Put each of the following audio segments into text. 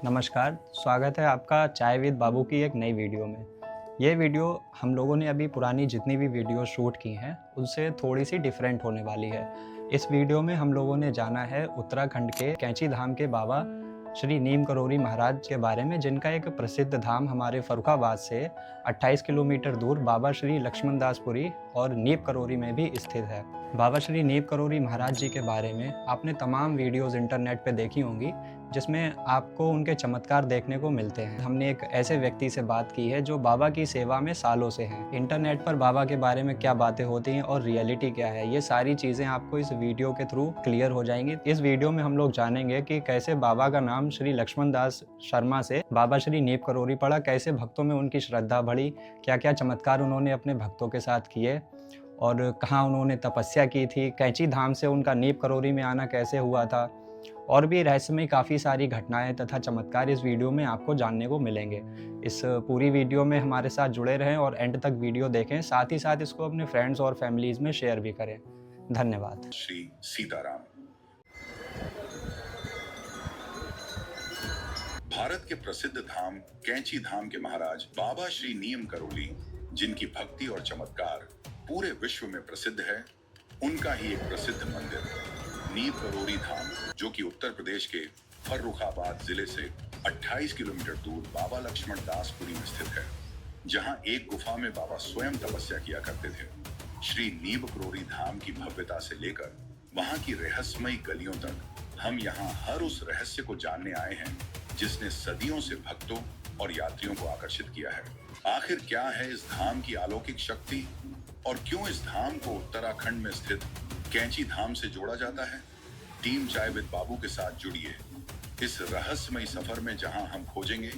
नमस्कार, स्वागत है आपका चाय विद बाबू की एक नई वीडियो में। ये वीडियो हम लोगों ने अभी पुरानी जितनी भी वीडियो शूट की हैं, उनसे थोड़ी-सी डिफरेंट होने वाली है। इस वीडियो में हम लोगों ने जाना है उत्तराखंड के कैंची धाम के बाबा श्री नीम करोली महाराज के बारे में, जिनका एक प्रसिद्ध धाम हमारे फर्रुखाबाद से 28 किलोमीटर दूर बाबा श्री लक्ष्मणदासपुरी और नीम करोली में भी स्थित है। बाबा श्री नीम करोली महाराज जी के बारे में आपने तमाम वीडियोज़ इंटरनेट पे देखी होंगी, जिसमें आपको उनके चमत्कार देखने को मिलते हैं। हमने एक ऐसे व्यक्ति से बात की है जो बाबा की सेवा में सालों से हैं। इंटरनेट पर बाबा के बारे में क्या बातें होती हैं और रियलिटी क्या है, ये सारी चीज़ें आपको इस वीडियो के थ्रू क्लियर हो जाएंगी। इस वीडियो में हम लोग जानेंगे कि कैसे बाबा का नाम श्री लक्ष्मण दास शर्मा से बाबा श्री नीम करोली पड़ा, कैसे भक्तों में उनकी श्रद्धा बढ़ी, क्या क्या चमत्कार उन्होंने अपने भक्तों के साथ किए और कहाँ उन्होंने तपस्या की थी, कैंची धाम से उनका नीम करोली में आना कैसे हुआ था, और भी रहस्यमय काफ़ी सारी घटनाएं तथा चमत्कार इस वीडियो में आपको जानने को मिलेंगे। इस पूरी वीडियो में हमारे साथ जुड़े रहें और एंड तक वीडियो देखें, साथ ही साथ इसको अपने फ्रेंड्स और फैमिलीज में शेयर भी करें। धन्यवाद। श्री सीताराम। भारत के प्रसिद्ध धाम कैंची धाम के महाराज बाबा श्री नीम करोली, जिनकी भक्ति और चमत्कार पूरे विश्व में प्रसिद्ध है, उनका ही एक प्रसिद्ध मंदिर नीम करोली धाम, जो कि उत्तर प्रदेश के फर्रुखाबाद जिले से 28 किलोमीटर दूर बाबा लक्ष्मण दासपुरी में स्थित है, जहां एक गुफा में बाबा स्वयं तपस्या किया करते थे। श्री नीम करोली धाम की भव्यता से लेकर वहां की रहस्यमयी गलियों तक हम यहां हर उस रहस्य को जानने आए हैं जिसने सदियों से भक्तों और यात्रियों को आकर्षित किया है। आखिर क्या है इस धाम की अलौकिक शक्ति और क्यों इस धाम को उत्तराखंड में स्थित कैंची धाम से जोड़ा जाता है? टीम चाय विद बाबू के साथ जुड़िए इस रहस्यमय सफर में, जहां हम खोजेंगे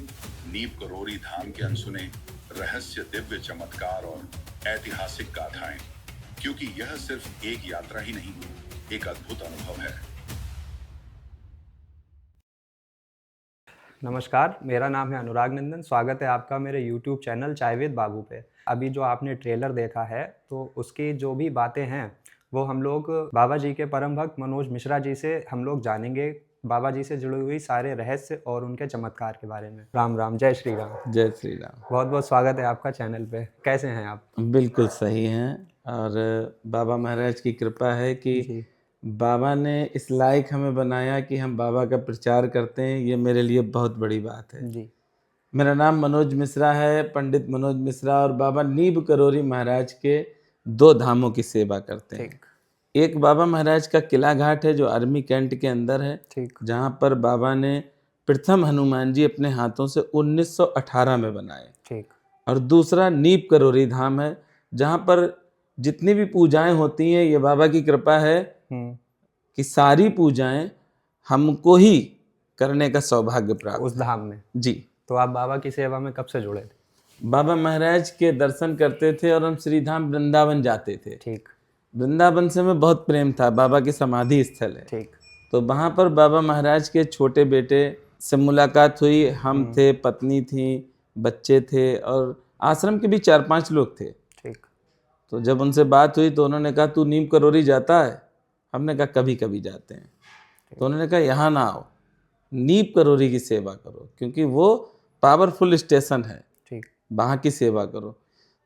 नीम करोली धाम के अनसुने रहस्य, दिव्य चमत्कार और ऐतिहासिक गाथाएं, क्योंकि यह सिर्फ एक यात्रा ही नहीं, एक अद्भुत अनुभव है। नमस्कार, मेरा नाम है अनुराग नंदन। स्वागत है आपका मेरे YouTube चैनल चाय विद बाबू पे। अभी जो आपने ट्रेलर देखा है, तो उसकी जो भी बातें हैं वो हम लोग बाबा जी के परम भक्त मनोज मिश्रा जी से हम लोग जानेंगे, बाबा जी से जुड़ी हुई सारे रहस्य और उनके चमत्कार के बारे में। राम राम, जय श्री राम। जय श्री राम। बहुत बहुत स्वागत है आपका चैनल पे। कैसे हैं आप? बिल्कुल सही हैं, और बाबा महाराज की कृपा है कि बाबा ने इस लायक हमें बनाया कि हम बाबा का प्रचार करते हैं। ये मेरे लिए बहुत बड़ी बात है जी। मेरा नाम मनोज मिश्रा है, पंडित मनोज मिश्रा, और बाबा नीम करोली महाराज के 2 धामों की सेवा करते हैं। एक बाबा महाराज का किला घाट है जो आर्मी कैंट के अंदर है, जहाँ पर बाबा ने प्रथम हनुमान जी अपने हाथों से 1918 में बनाए। और दूसरा नीम करोली धाम है, जहाँ पर जितनी भी पूजाएं होती हैं, ये बाबा की कृपा है कि सारी पूजाएं हमको ही करने का सौभाग्य प्राप्त उस धाम में। जी। तो आप बाबा की सेवा में कब से जुड़े थे? बाबा महाराज के दर्शन करते थे और हम श्रीधाम वृंदावन जाते थे। वृंदावन से हमें बहुत प्रेम था, बाबा की समाधि स्थल है। तो वहाँ पर बाबा महाराज के छोटे बेटे से मुलाकात हुई। हम थे, पत्नी थी, बच्चे थे, और आश्रम के भी 4-5 लोग थे। तो जब उनसे बात हुई तो उन्होंने कहा, तू नीम करोली जाता है? हमने कहा कभी कभी जाते हैं। तो उन्होंने कहा यहाँ ना आओ, नीम करोली की सेवा करो, क्योंकि वो पावरफुल स्टेशन है, वहाँ की सेवा करो।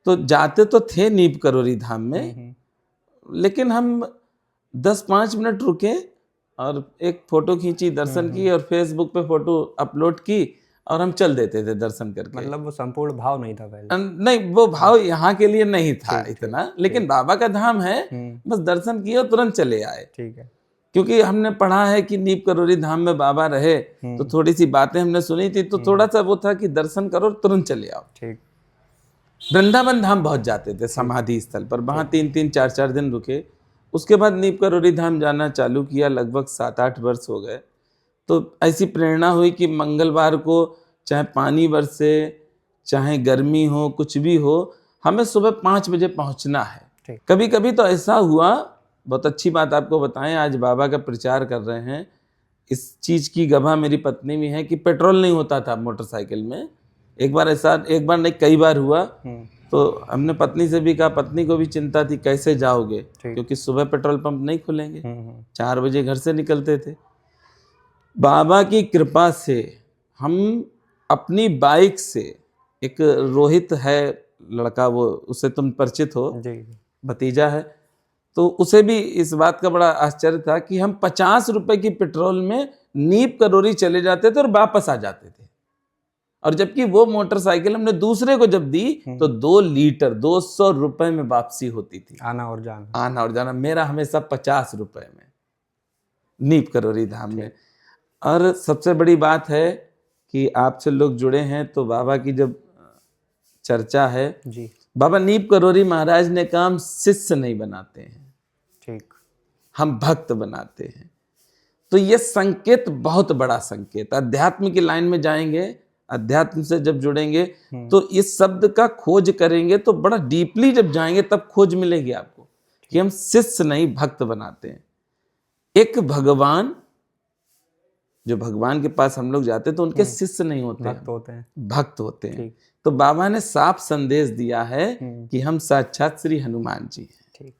तो जाते तो थे नीम करोली धाम में, लेकिन हम 10-5 मिनट रुके और एक फ़ोटो खींची, दर्शन की, और फेसबुक पे फ़ोटो अपलोड की, और हम चल देते थे दर्शन करके। मतलब वो संपूर्ण भाव नहीं था पहले? नहीं, वो भाव यहाँ के लिए नहीं था इतना, लेकिन बाबा का धाम है, बस दर्शन किए और तुरंत चले आए। क्योंकि हमने पढ़ा है कि नीम करोली धाम में बाबा रहे, तो थोड़ी सी बातें हमने सुनी थी, तो थोड़ा सा वो था कि दर्शन करो तुरंत चले आओ। वृंदावन धाम बहुत जाते थे समाधि स्थल पर, वहाँ 3-3, 4-4 दिन रुके। उसके बाद नीम करोली धाम जाना चालू किया, लगभग 7-8 वर्ष हो गए। तो ऐसी प्रेरणा हुई कि मंगलवार को चाहे पानी बरसे, चाहे गर्मी हो, कुछ भी हो, हमें सुबह 5 बजे पहुंचना है। कभी कभी तो ऐसा हुआ, बहुत अच्छी बात आपको बताएं, आज बाबा का प्रचार कर रहे हैं, इस चीज़ की गवाह मेरी पत्नी भी है कि पेट्रोल नहीं होता था मोटरसाइकिल में। एक बार ऐसा, एक बार नहीं कई बार हुआ। तो हमने पत्नी से भी कहा, पत्नी को भी चिंता थी कैसे जाओगे, क्योंकि सुबह पेट्रोल पंप नहीं खुलेंगे। 4 बजे घर से निकलते थे। बाबा की कृपा से हम अपनी बाइक से, एक रोहित है लड़का, वो उससे तुम परिचित हो, जी भतीजा है, तो उसे भी इस बात का बड़ा आश्चर्य था कि हम 50 रुपए की पेट्रोल में नीप करौरी चले जाते थे और वापस आ जाते थे, और जबकि वो मोटरसाइकिल हमने दूसरे को जब दी तो 2 लीटर 200 रुपए में वापसी होती थी, आना और जाना। मेरा हमेशा 50 रुपए में नीप करौरी धाम में। और सबसे बड़ी बात है कि आपसे लोग जुड़े हैं तो बाबा की जब चर्चा है जी, बाबा नीप करौरी महाराज ने कहा हम शिष्य नहीं बनाते हैं, ठीक, हम भक्त बनाते हैं। तो ये संकेत बहुत बड़ा संकेत, अध्यात्म की लाइन में जाएंगे, अध्यात्म से जब जुड़ेंगे तो इस शब्द का खोज करेंगे तो बड़ा डीपली जब जाएंगे तब खोज मिलेगी आपको कि हम शिष्य नहीं भक्त बनाते हैं। एक भगवान, जो भगवान के पास हम लोग जाते तो उनके शिष्य नहीं होते, भक्त होते हैं। तो बाबा ने साफ संदेश दिया है कि हम साक्षात श्री हनुमान जी हैं,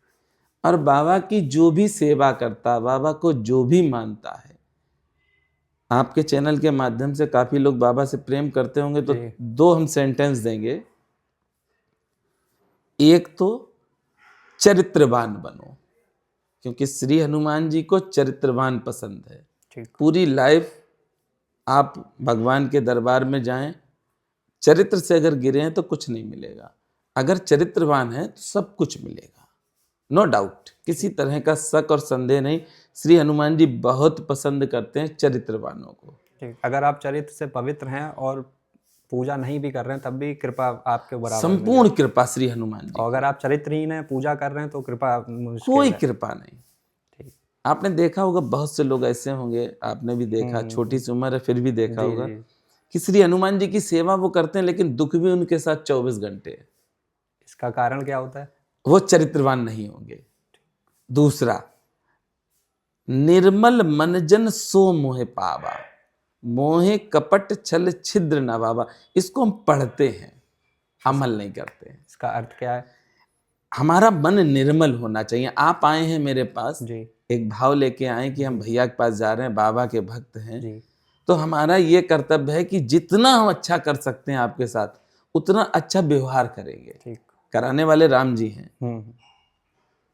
और बाबा की जो भी सेवा करता, बाबा को जो भी मानता है, आपके चैनल के माध्यम से काफी लोग बाबा से प्रेम करते होंगे, तो 2 हम सेंटेंस देंगे। एक तो चरित्रवान बनो, क्योंकि श्री हनुमान जी को चरित्रवान पसंद है। पूरी लाइफ आप भगवान के दरबार में जाएं, चरित्र से अगर गिरे हैं तो कुछ नहीं मिलेगा, अगर चरित्रवान है तो सब कुछ मिलेगा, नो डाउट, किसी तरह का शक और संदेह नहीं। श्री हनुमान जी बहुत पसंद करते हैं चरित्रवानों को। अगर आप चरित्र से पवित्र हैं और पूजा नहीं भी कर रहे हैं तब भी कृपा आपके बराबर, संपूर्ण कृपा श्री हनुमान जी। और अगर आप चरित्रहीन हैं, पूजा कर रहे हैं तो कृपा कोई कृपा नहीं। आपने देखा होगा बहुत से लोग ऐसे होंगे, आपने भी देखा, छोटी सी उम्र है फिर भी देखा होगा कि श्री हनुमान जी की सेवा वो करते हैं लेकिन दुख भी उनके साथ 24 घंटे है। इसका कारण क्या होता है? वो चरित्रवान नहीं होंगे। दूसरा, निर्मल मन जन सो मोहे पावा, मोहे कपट छल छिद्र न बाबा। इसको हम पढ़ते हैं, अमल नहीं करते हैं। इसका अर्थ क्या है? हमारा मन निर्मल होना चाहिए। आप आए हैं मेरे पास जी, एक भाव लेके आए कि हम भैया के पास जा रहे हैं, बाबा के भक्त हैं जी। तो हमारा ये कर्तव्य है कि जितना हम अच्छा कर सकते हैं आपके साथ उतना अच्छा व्यवहार करेंगे। ठीक। कराने वाले राम जी हैं,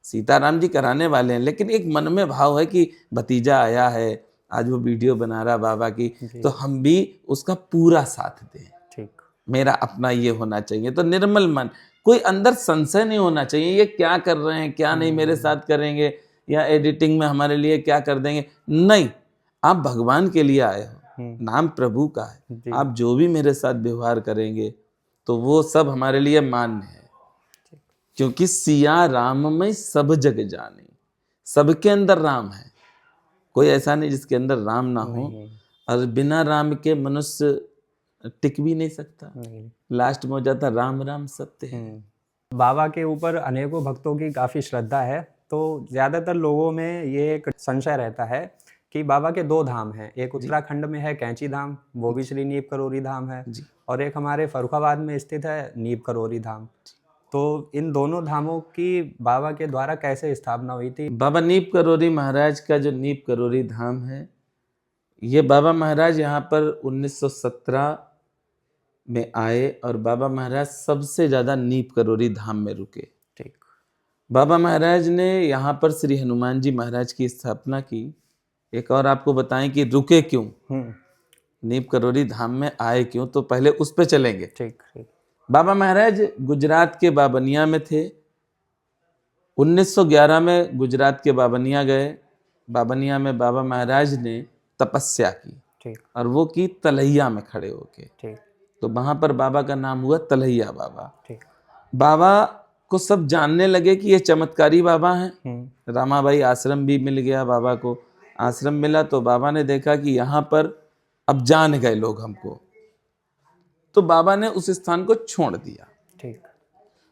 सीताराम जी कराने वाले हैं, लेकिन एक मन में भाव है कि भतीजा आया है, आज वो वीडियो बना रहा बाबा की, तो हम भी उसका पूरा साथ दें। ठीक, मेरा अपना ये होना चाहिए। तो निर्मल मन, कोई अंदर संशय नहीं होना चाहिए, ये क्या कर रहे हैं, क्या नहीं मेरे साथ करेंगे, या एडिटिंग में हमारे लिए क्या कर देंगे। नहीं, आप भगवान के लिए आए हो, नाम प्रभु का है, आप जो भी मेरे साथ व्यवहार करेंगे तो वो सब हमारे लिए मान्य है, क्योंकि सिया राम में सब जग जाने, सबके अंदर राम है, कोई ऐसा नहीं जिसके अंदर राम ना हो। और बिना राम के मनुष्य टिक भी नहीं सकता, लास्ट में हो जाता राम राम सत्य है। बाबा के ऊपर अनेकों भक्तों की काफ़ी श्रद्धा है, तो ज़्यादातर लोगों में ये एक संशय रहता है कि बाबा के 2 धाम हैं, एक उत्तराखंड में है कैंची धाम, वो भी श्री नीप करौरी धाम है, और एक हमारे फर्रुखाबाद में स्थित है नीप करौरी धाम। तो इन दोनों धामों की बाबा के द्वारा कैसे स्थापना हुई थी? बाबा नीप करौरी महाराज का जो नीप करौरी धाम है, ये बाबा महाराज यहाँ पर 1917 में आए और बाबा महाराज सबसे ज़्यादा नीप करौरी धाम में रुके। ठीक। बाबा महाराज ने यहाँ पर श्री हनुमान जी महाराज की स्थापना की। एक और आपको बताएं कि रुके क्यों, नीप करौरी धाम में आए क्यों, तो पहले उस पे चलेंगे। ठीक। बाबा महाराज गुजरात के बाबनिया में थे। 1911 में गुजरात के बाबनिया गए। बाबनिया में बाबा महाराज ने तपस्या की। ठीक। और वो की तलैया में खड़े होके। ठीक। तो वहां पर बाबा का नाम हुआ तलैया बाबा। ठीक। बाबा को सब जानने लगे कि ये चमत्कारी बाबा हैं। रामाबाई आश्रम भी मिल गया बाबा को, आश्रम मिला तो बाबा ने देखा कि यहाँ पर अब जान गए लोग हमको, तो बाबा ने उस स्थान को छोड़ दिया। ठीक।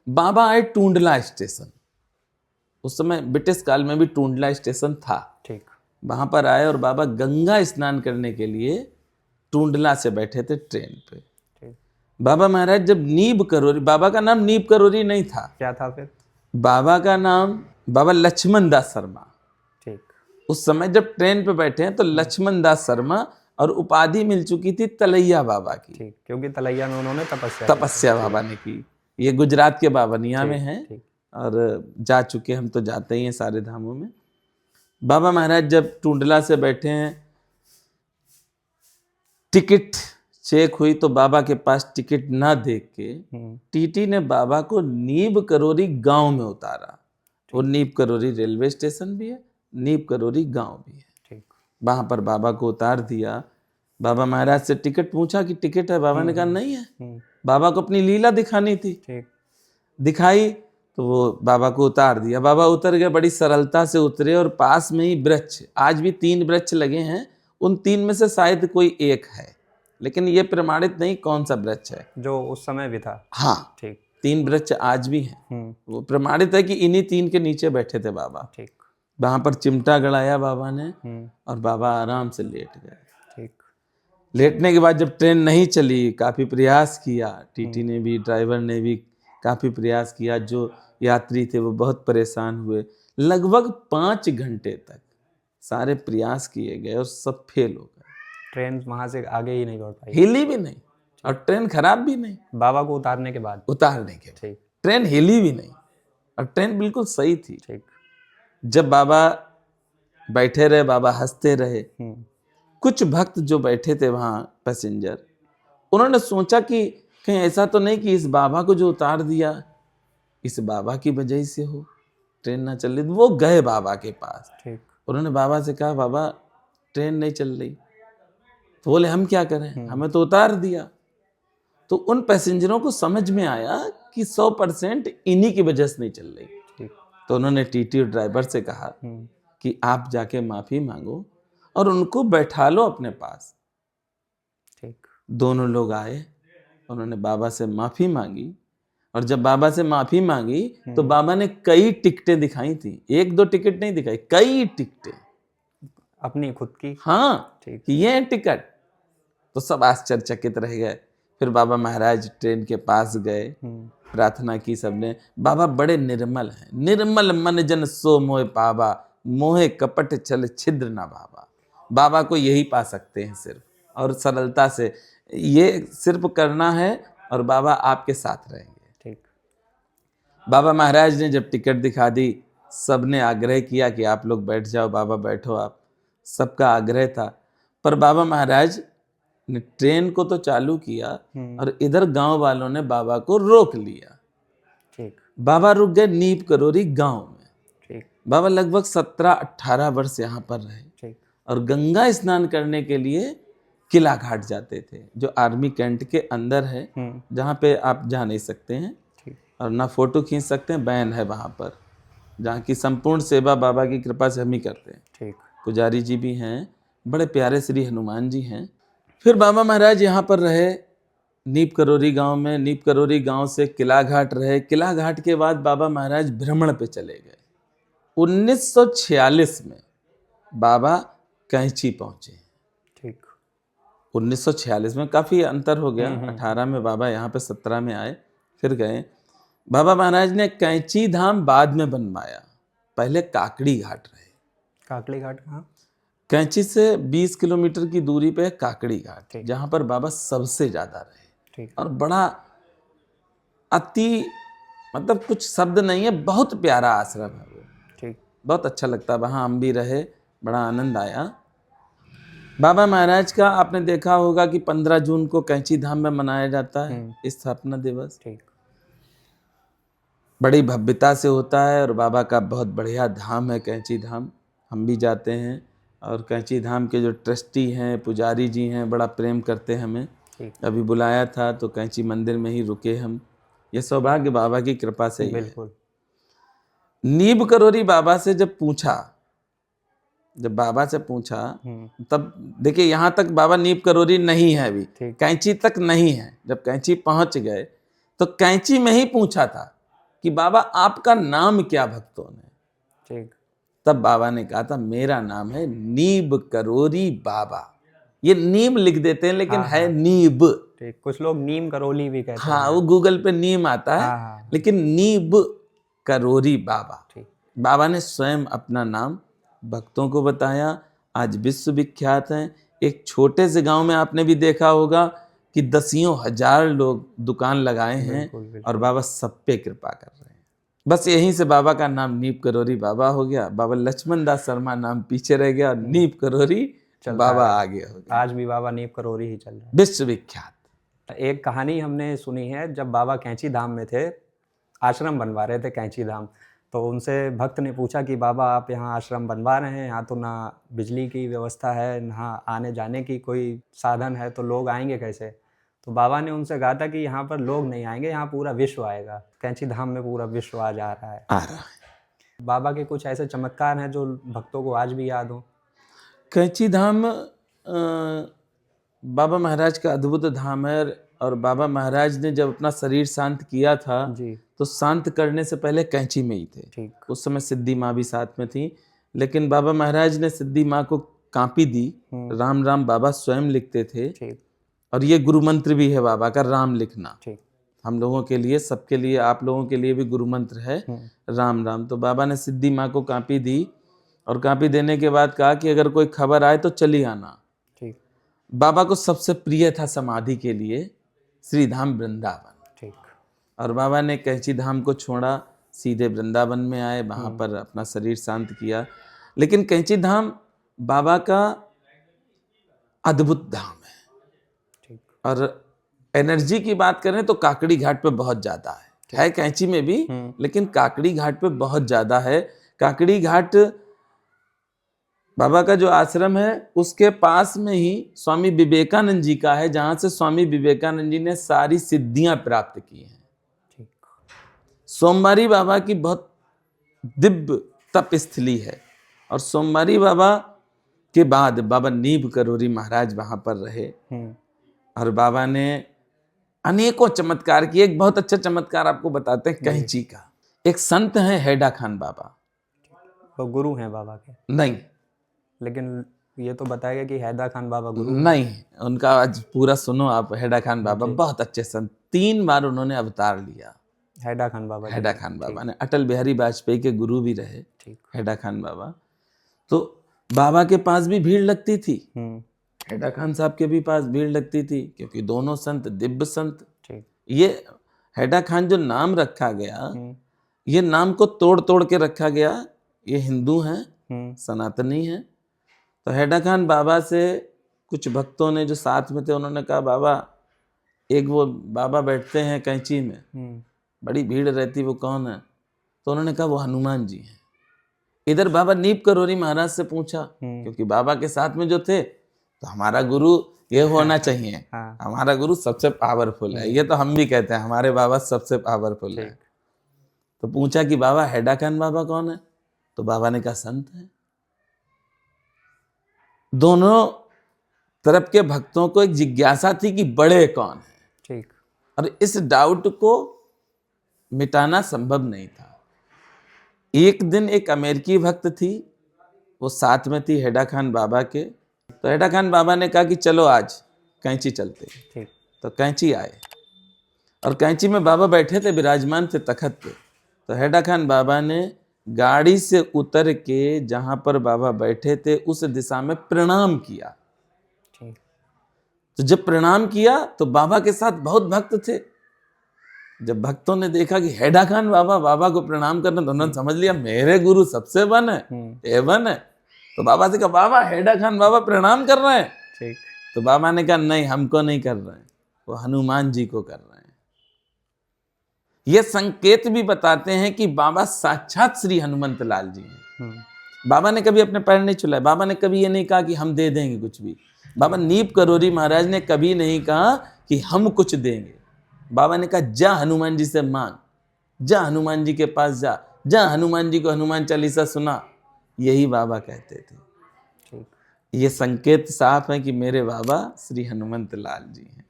बाबा आए टूंडला स्टेशन, उस समय ब्रिटिश काल में भी टूंडला स्टेशन था। ठीक। वहां पर आए और बाबा गंगा स्नान करने के लिए टूंडला से बैठे थे ट्रेन पे। ठीक। बाबा महाराज जब नीब करौरी, बाबा का नाम नीब करौरी नहीं था। क्या था फिर? बाबा का नाम बाबा लक्ष्मण दास शर्मा। ठीक। उस समय जब ट्रेन पे बैठे हैं तो लक्ष्मण दास शर्मा और उपाधि मिल चुकी थी तलैया बाबा की। ठीक, क्योंकि तलैया में उन्होंने तपस्या बाबा ने की। ये गुजरात के बावनिया में है ठीक। और जा चुके हम तो जाते ही हैं सारे धामों में। बाबा महाराज जब टूंडला से बैठे हैं, टिकट चेक हुई तो बाबा के पास टिकट ना देख के टीटी ने बाबा को नीब करोरी गांव में उतारा। वो नीब करोरी रेलवे स्टेशन भी है, नीब करोरी गांव भी है। ठीक। वहां पर बाबा को उतार दिया। बाबा महाराज से टिकट पूछा कि टिकट है, बाबा ने कहा नहीं है। बाबा को अपनी लीला दिखानी थी। ठीक। दिखाई तो वो बाबा को उतार दिया। बाबा उतर गए, बड़ी सरलता से उतरे और पास में ही वृक्ष, आज भी 3 वृक्ष लगे हैं, उन 3 में से शायद कोई एक है, लेकिन ये प्रमाणित नहीं कौन सा वृक्ष है जो उस समय भी था। हाँ, ठीक। 3 वृक्ष आज भी हैं। वो प्रमाणित है कि इन्हीं 3 के नीचे बैठे थे बाबा। ठीक। वहां पर चिमटा गड़ाया बाबा ने और बाबा आराम से लेट गए। ठीक। लेटने के बाद जब ट्रेन नहीं चली, काफी प्रयास किया, टीटी ने भी, ड्राइवर ने भी काफी प्रयास किया, जो यात्री थे वो बहुत परेशान हुए। लगभग 5 घंटे तक सारे प्रयास किए गए और सब फेल हो गए। ट्रेन वहां से आगे ही नहीं बढ़ पाई, हिली भी नहीं, और ट्रेन खराब भी नहीं। बाबा को उतारने के बाद ठीक, ट्रेन हिली भी नहीं और ट्रेन बिल्कुल सही थी। ठीक। जब बाबा बैठे रहे, बाबा हंसते रहे। कुछ भक्त जो बैठे थे वहां पैसेंजर, उन्होंने सोचा कि कहीं ऐसा तो नहीं कि इस बाबा को जो उतार दिया इस बाबा की वजह से हो, ट्रेन ना चल रही। वो गए बाबा के पास। ठीक। उन्होंने बाबा से कहा बाबा ट्रेन नहीं चल रही। तो बोले हम क्या करें, हमें तो उतार दिया। तो उन पैसेंजरों को समझ में आया कि 100% इन्हीं की वजह से नहीं चल रही। ठीक। तो उन्होंने टीटी और ड्राइवर से कहा कि आप जाके माफी मांगो और उनको बैठा लो अपने पास। ठीक। दोनों लोग आए, उन्होंने बाबा से माफी मांगी और जब बाबा से माफी मांगी तो बाबा ने कई टिकटें दिखाई थी, 1-2 टिकट नहीं दिखाई, कई टिकटें अपनी खुद की। हाँ, ठीक। ये है टिकट। तो सब आश्चर्यचकित रह गए। फिर बाबा महाराज ट्रेन के पास गए, प्रार्थना की सबने। बाबा बड़े निर्मल हैं। निर्मल मन जन सो मोह पावा, मोहे कपट चल छिद्र ना बाबा। बाबा को यही पा सकते हैं सिर्फ, और सरलता से ये सिर्फ करना है और बाबा आपके साथ रहेंगे। ठीक। बाबा महाराज ने जब टिकट दिखा दी, सबने आग्रह किया कि आप लोग बैठ जाओ, बाबा बैठो आप, सबका आग्रह था। पर बाबा महाराज ने ट्रेन को तो चालू किया और इधर गांव वालों ने बाबा को रोक लिया। ठीक। बाबा रुक गए नीब करोरी गांव में। ठीक। बाबा लगभग 17-18 वर्ष यहाँ पर रहे। ठीक। और गंगा स्नान करने के लिए किला घाट जाते थे, जो आर्मी कैंट के अंदर है, जहाँ पे आप जा नहीं सकते हैं और ना फोटो खींच सकते हैं, बैन है वहाँ पर, जहाँ की संपूर्ण सेवा बाबा की कृपा से हम ही करते हैं। ठीक। पुजारी जी भी हैं, बड़े प्यारे श्री हनुमान जी हैं। फिर बाबा महाराज यहाँ पर रहे नीब करोरी गांव में। नीब करोरी गांव से किला घाट रहे। किला घाट के बाद बाबा महाराज भ्रमण पे चले गए। 1946 में बाबा कैंची पहुंचे। ठीक। 1946 में काफी अंतर हो गया। 18 में बाबा यहाँ पे 17 में आए, फिर गए। बाबा महाराज ने कैंची धाम बाद में बनवाया, पहले काकड़ी घाट रहे। काकड़ी घाट कहाँ? कैंची से 20 किलोमीटर की दूरी पे काकड़ी घाट, जहां पर बाबा सबसे ज्यादा रहे। ठीक। और बड़ा अति, मतलब कुछ शब्द नहीं है, बहुत प्यारा आश्रम है वो। ठीक। बहुत अच्छा लगता है, वहां हम भी रहे, बड़ा आनंद आया। बाबा महाराज का आपने देखा होगा कि 15 जून को कैंची धाम में मनाया जाता है स्थापना दिवस। ठीक। बड़ी भव्यता से होता है और बाबा का बहुत बढ़िया धाम है कैंची धाम। हम भी जाते हैं और कैंची धाम के जो ट्रस्टी हैं, पुजारी जी हैं, बड़ा प्रेम करते हैं हमें। अभी बुलाया था तो कैंची मंदिर में ही रुके हम। ये सौभाग्य बाबा की कृपा से ही है। बिल्कुल। नीब करोरी बाबा से जब बाबा से पूछा तब देखिए यहाँ तक बाबा नीब करोरी नहीं है अभी, कैंची तक नहीं है। जब कैंची पहुंच गए तो कैंची में ही पूछा था कि बाबा आपका नाम क्या भक्तों ने। ठीक। तब बाबा ने कहा था मेरा नाम है नीब करोरी बाबा। ये नीम लिख देते हैं लेकिन है नीब। ठीक। कुछ लोग नीम करोली भी कहते हैं। हाँ, वो गूगल पे नीम आता है, लेकिन नीब करोरी बाबा। बाबा ने स्वयं अपना नाम भक्तों को बताया, आज विश्व विख्यात हैं। एक छोटे से गांव में आपने भी देखा होगा कि दसियों हजार लोग दुकान लगाए हैं बिल्कुल, बिल्कुल। और बाबा सब पे कृपा कर रहे हैं। बस यहीं से बाबा का नाम नीप करोरी बाबा हो गया। बाबा लक्ष्मण दास शर्मा नाम पीछे रह गया और नीप करोरी चलता बाबा है। आगे हो गया, आज भी बाबा नीप करोरी ही चल रहा विश्वविख्यात। है। एक कहानी हमने सुनी है, जब बाबा कैंची धाम में थे, आश्रम बनवा रहे थे कैंची धाम, तो उनसे भक्त ने पूछा कि बाबा आप यहाँ आश्रम बनवा रहे हैं, यहाँ तो ना बिजली की व्यवस्था है, ना आने जाने की कोई साधन है, तो लोग आएंगे कैसे? तो बाबा ने उनसे कहा था कि यहाँ पर लोग नहीं आएंगे, यहाँ पूरा विश्व आएगा। कैंची धाम में पूरा विश्व आ जा रहा है। आ रहा है। बाबा के कुछ ऐसे चमत्कार हैं जो भक्तों को आज भी याद हो। कैंची धाम बाबा महाराज का अद्भुत धाम है। और बाबा महाराज ने जब अपना शरीर शांत किया था जी, तो शांत करने से पहले कैंची में ही थे। ठीक। उस समय सिद्धि माँ भी साथ में थी, लेकिन बाबा महाराज ने सिद्धि माँ को कापी दी। राम राम बाबा स्वयं लिखते थे, ठीक, और ये गुरु मंत्र भी है बाबा का, राम लिखना। ठीक। हम लोगों के लिए, सबके लिए, आप लोगों के लिए भी गुरु मंत्र है राम राम। तो बाबा ने सिद्धि माँ को कापी दी और कापी देने के बाद कहा कि अगर कोई खबर आए तो चली आना। ठीक, बाबा को सबसे प्रिय था समाधि के लिए श्री धाम वृंदावन। ठीक। और बाबा ने कैंची धाम को छोड़ा, सीधे वृंदावन में आए, वहाँ पर अपना शरीर शांत किया। लेकिन कैंची धाम बाबा का अद्भुत धाम है। ठीक। और एनर्जी की बात करें तो काकड़ी घाट पे बहुत ज़्यादा है कैंची में भी, लेकिन काकड़ी घाट पे बहुत ज़्यादा है। काकड़ी घाट बाबा का जो आश्रम है उसके पास में ही स्वामी विवेकानंद जी का है, जहाँ से स्वामी विवेकानंद जी ने सारी सिद्धियां प्राप्त की हैं। ठीक। सोमवारी बाबा की बहुत दिव्य तप स्थली है, और सोमवारी बाबा के बाद बाबा नीब करोरी महाराज वहाँ पर रहे, और बाबा ने अनेकों चमत्कार किए। एक बहुत अच्छा चमत्कार आपको बताते हैं कैंची का। एक संत है हैडा खान बाबा, वो गुरु हैं बाबा के? नहीं, लेकिन ये तो बताएगा कि हैदर खान बाबा गुरु नहीं, उनका आज पूरा सुनो आप। हैडा खान बाबा बहुत अच्छे संत, 3 बार उन्होंने अवतार लिया। हैदर खान बाबा, हैडा खान बाबा ने अटल बिहारी वाजपेयी के गुरु भी रहे। ठीक। हैडा खान बाबा, तो बाबा के पास भी भीड़ लगती थी, हैडा खान साहब के भी पास भीड़ लगती थी, क्योंकि दोनों संत दिव्य संत। ठीक। ये हैडा खान जो नाम रखा गया, ये नाम को तोड़ तोड़ के रखा गया। ये हिंदू हैं, सनातनी हैं। तो हैडा खान बाबा से कुछ भक्तों ने जो साथ में थे, उन्होंने कहा बाबा, एक वो बाबा बैठते हैं कैंची में, बड़ी भीड़ रहती, वो कौन है? तो उन्होंने कहा वो हनुमान जी हैं। इधर बाबा नीप करोरी महाराज से पूछा, क्योंकि बाबा के साथ में जो थे, तो हमारा गुरु ये होना चाहिए, हमारा गुरु सबसे पावरफुल है। ये तो हम भी कहते हैं हमारे बाबा सबसे पावरफुल है। तो पूछा कि बाबा हैडा खान बाबा कौन है? तो बाबा ने कहा संत है। दोनों तरफ के भक्तों को एक जिज्ञासा थी कि बड़े कौन है। ठीक। और इस डाउट को मिटाना संभव नहीं था। एक दिन एक अमेरिकी भक्त थी, वो साथ में थी हैडा खान बाबा के। तो हैडा खान बाबा ने कहा कि चलो आज कैंची चलते। ठीक। तो कैंची आए, और कैंची में बाबा बैठे थे, विराजमान थे तखत पे। तो हैडा खान बाबा ने गाड़ी से उतर के जहां पर बाबा बैठे थे उस दिशा में प्रणाम किया। ठीक। तो जब प्रणाम किया तो बाबा के साथ बहुत भक्त थे। जब भक्तों ने देखा कि हैडा खान बाबा को प्रणाम करना, तो उन्होंने समझ लिया मेरे गुरु सबसे वन है, एवन है। तो बाबा से कहा बाबा हैडा खान बाबा प्रणाम कर रहे हैं। ठीक। तो बाबा ने कहा नहीं, हमको नहीं कर रहे हैं, वो हनुमान जी को कर रहे हैं। ये संकेत भी बताते हैं कि बाबा साक्षात श्री हनुमंत लाल जी हैं। बाबा ने कभी अपने पैर नहीं चुलाए। बाबा ने कभी ये नहीं कहा कि हम दे देंगे कुछ भी। बाबा नीप करोरी महाराज ने कभी नहीं कहा कि हम कुछ देंगे। बाबा ने कहा जा हनुमान जी से मांग, जा हनुमान जी के पास जा हनुमान जी को हनुमान चालीसा सुना। यही बाबा कहते थे। ठीक। ये संकेत साफ है कि मेरे बाबा श्री हनुमंत लाल जी हैं।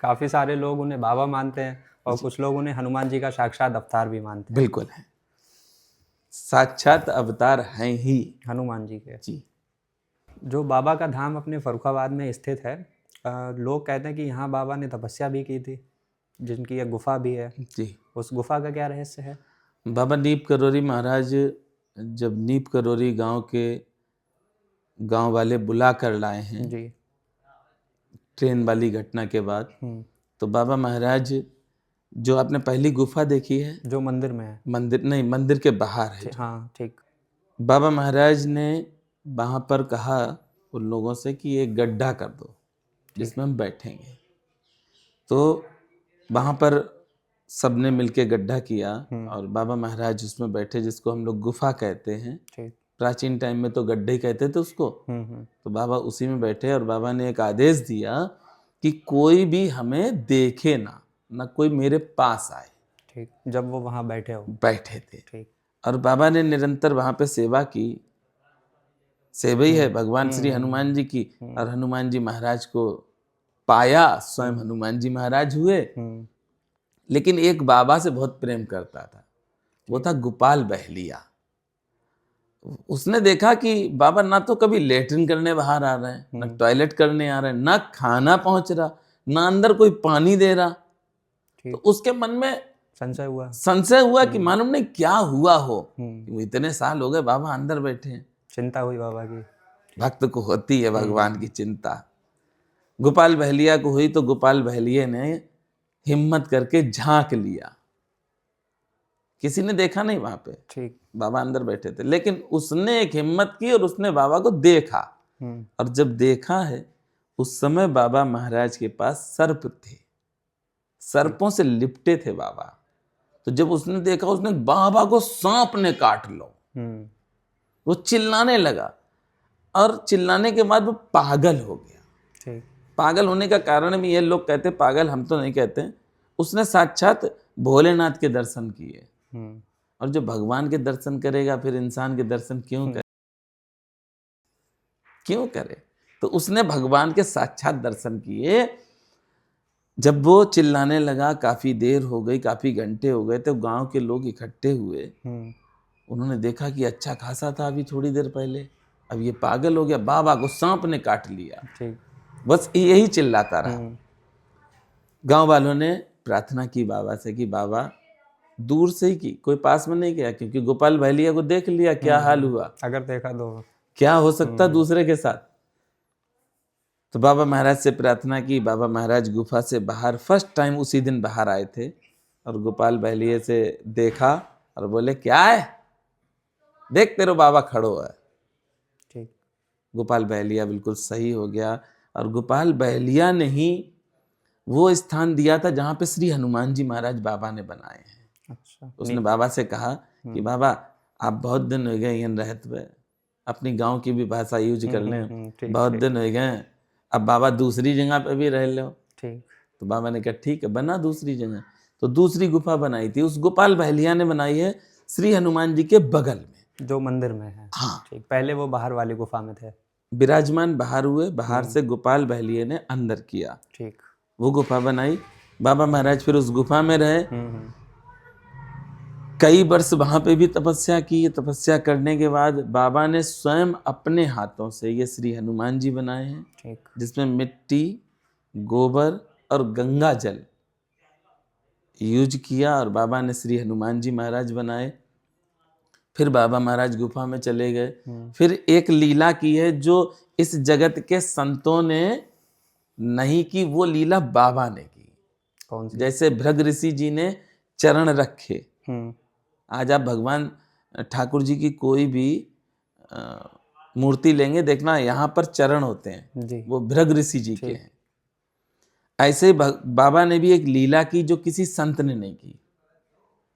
काफी सारे लोग उन्हें बाबा मानते हैं, और कुछ लोग उन्हें हनुमान जी का साक्षात अवतार भी मानते हैं। बिल्कुल है, साक्षात अवतार हैं ही हनुमान जी के। जी। जो बाबा का धाम अपने फर्रुखाबाद में स्थित है, लोग कहते हैं कि यहाँ बाबा ने तपस्या भी की थी, जिनकी एक गुफा भी है जी। उस गुफा का क्या रहस्य है? बाबा नीप करोरी महाराज जब नीप करोरी गांव के गांव वाले बुला कर लाए हैं जी। ट्रेन वाली घटना के बाद। हम्म। तो बाबा महाराज, जो आपने पहली गुफा देखी है, जो मंदिर में है। मंदिर नहीं, मंदिर के बाहर है जो। हाँ ठीक। बाबा महाराज ने वहां पर कहा उन लोगों से कि एक गड्ढा कर दो जिसमें हम बैठेंगे। तो वहां पर सबने मिलके गड्ढा किया और बाबा महाराज उसमें बैठे, जिसको हम लोग गुफा कहते हैं। ठीक। प्राचीन टाइम में तो गड्ढे ही कहते थे उसको। तो बाबा उसी में बैठे और बाबा ने एक आदेश दिया कि कोई भी हमें देखे ना कोई मेरे पास आए। ठीक। जब वो वहां बैठे थे। ठीक। और बाबा ने निरंतर वहां पे सेवा की। सेवा ही है भगवान श्री हनुमान जी की। और हनुमान जी महाराज को पाया, स्वयं हनुमान जी महाराज हुए। लेकिन एक बाबा से बहुत प्रेम करता था, वो था गोपाल बहलिया। उसने देखा कि बाबा ना तो कभी लेटरिन करने बाहर आ रहे हैं, ना टॉयलेट करने आ रहे हैं, ना खाना पहुंच रहा, ना अंदर कोई पानी दे रहा। तो उसके मन में संशय हुआ कि मालूम नहीं क्या हुआ हो। वो इतने साल हो गए बाबा अंदर बैठे हैं। चिंता हुई बाबा की। भक्त को होती है भगवान की चिंता। गोपाल बहलिया को हुई तो गोपाल बहलिया ने हिम्मत करके झांक लिया। किसी ने देखा नहीं वहां पे। ठीक। बाबा अंदर बैठे थे, लेकिन उसने एक हिम्मत की और उसने बाबा को देखा। और जब देखा है, उस समय बाबा महाराज के पास सर्प थे, सर्पों से लिपटे थे बाबा। तो जब उसने देखा, उसने बाबा को सांप ने काट लो। वो चिल्लाने लगा और चिल्लाने के बाद वो पागल हो गया। ठीक। पागल होने का कारण भी ये लोग कहते, पागल हम तो नहीं कहते, उसने साक्षात भोलेनाथ के दर्शन किए। और जो भगवान के दर्शन करेगा फिर इंसान के दर्शन क्यों करे? तो उसने भगवान के साक्षात दर्शन किए। जब वो चिल्लाने लगा, काफी देर हो गई, काफी घंटे हो गए, तो गांव के लोग इकट्ठे हुए। उन्होंने देखा कि अच्छा खासा था अभी थोड़ी देर पहले, अब ये पागल हो गया, बाबा को सांप ने काट लिया। ठीक। बस यही चिल्लाता रहा। गांव वालों ने प्रार्थना की बाबा से कि बाबा, दूर से ही की, कोई पास में नहीं गया, क्योंकि गोपाल बहलिया को देख लिया क्या हाल हुआ, अगर देखा तो क्या हो सकता दूसरे के साथ। तो बाबा महाराज से प्रार्थना की। बाबा महाराज गुफा से बाहर फर्स्ट टाइम उसी दिन बाहर आए थे और गोपाल बहलिया से देखा और बोले, क्या है, देख तेरे बाबा खड़ो है। ठीक। गोपाल बहलिया बिल्कुल सही हो गया। और गोपाल बहलिया ने ही वो स्थान दिया था जहां पे श्री हनुमान जी महाराज बाबा ने बनाए हैं। अच्छा। उसने बाबा से कहा कि बाबा, आप बहुत दिन हो गए यहाँ रहते हुए, अपनी गांव की भी भाषा यूज कर लें, बहुत दिन हो गए, अब बाबा दूसरी जगह पे भी रह लो। ठीक। तो बाबा ने कहा ठीक है, बना दूसरी जगह। तो दूसरी गुफा बनाई थी, उस गोपाल बहलिया ने बनाई है श्री हनुमान जी के बगल में, जो मंदिर में है। हाँ। ठीक। पहले वो बाहर वाली गुफा में थे, विराजमान बाहर हुए, बाहर से गोपाल बहलिया ने अंदर किया। ठीक। वो गुफा बनाई। बाबा महाराज फिर उस गुफा में रहे। कई वर्ष वहां पे भी तपस्या की। तपस्या करने के बाद बाबा ने स्वयं अपने हाथों से ये श्री हनुमान जी बनाए हैं। ठीक। जिसमें मिट्टी, गोबर और गंगा जल यूज किया और बाबा ने श्री हनुमान जी महाराज बनाए। फिर बाबा महाराज गुफा में चले गए। फिर एक लीला की है जो इस जगत के संतों ने नहीं की, वो लीला बाबा ने की। कौन सी? जैसे भृग ऋषि जी ने चरण रखे। आज आप भगवान ठाकुर जी की कोई भी मूर्ति लेंगे, देखना यहाँ पर चरण होते हैं जी। वो भृग ऋषि जी के हैं। ऐसे बाबा ने भी एक लीला की जो किसी संत ने नहीं की।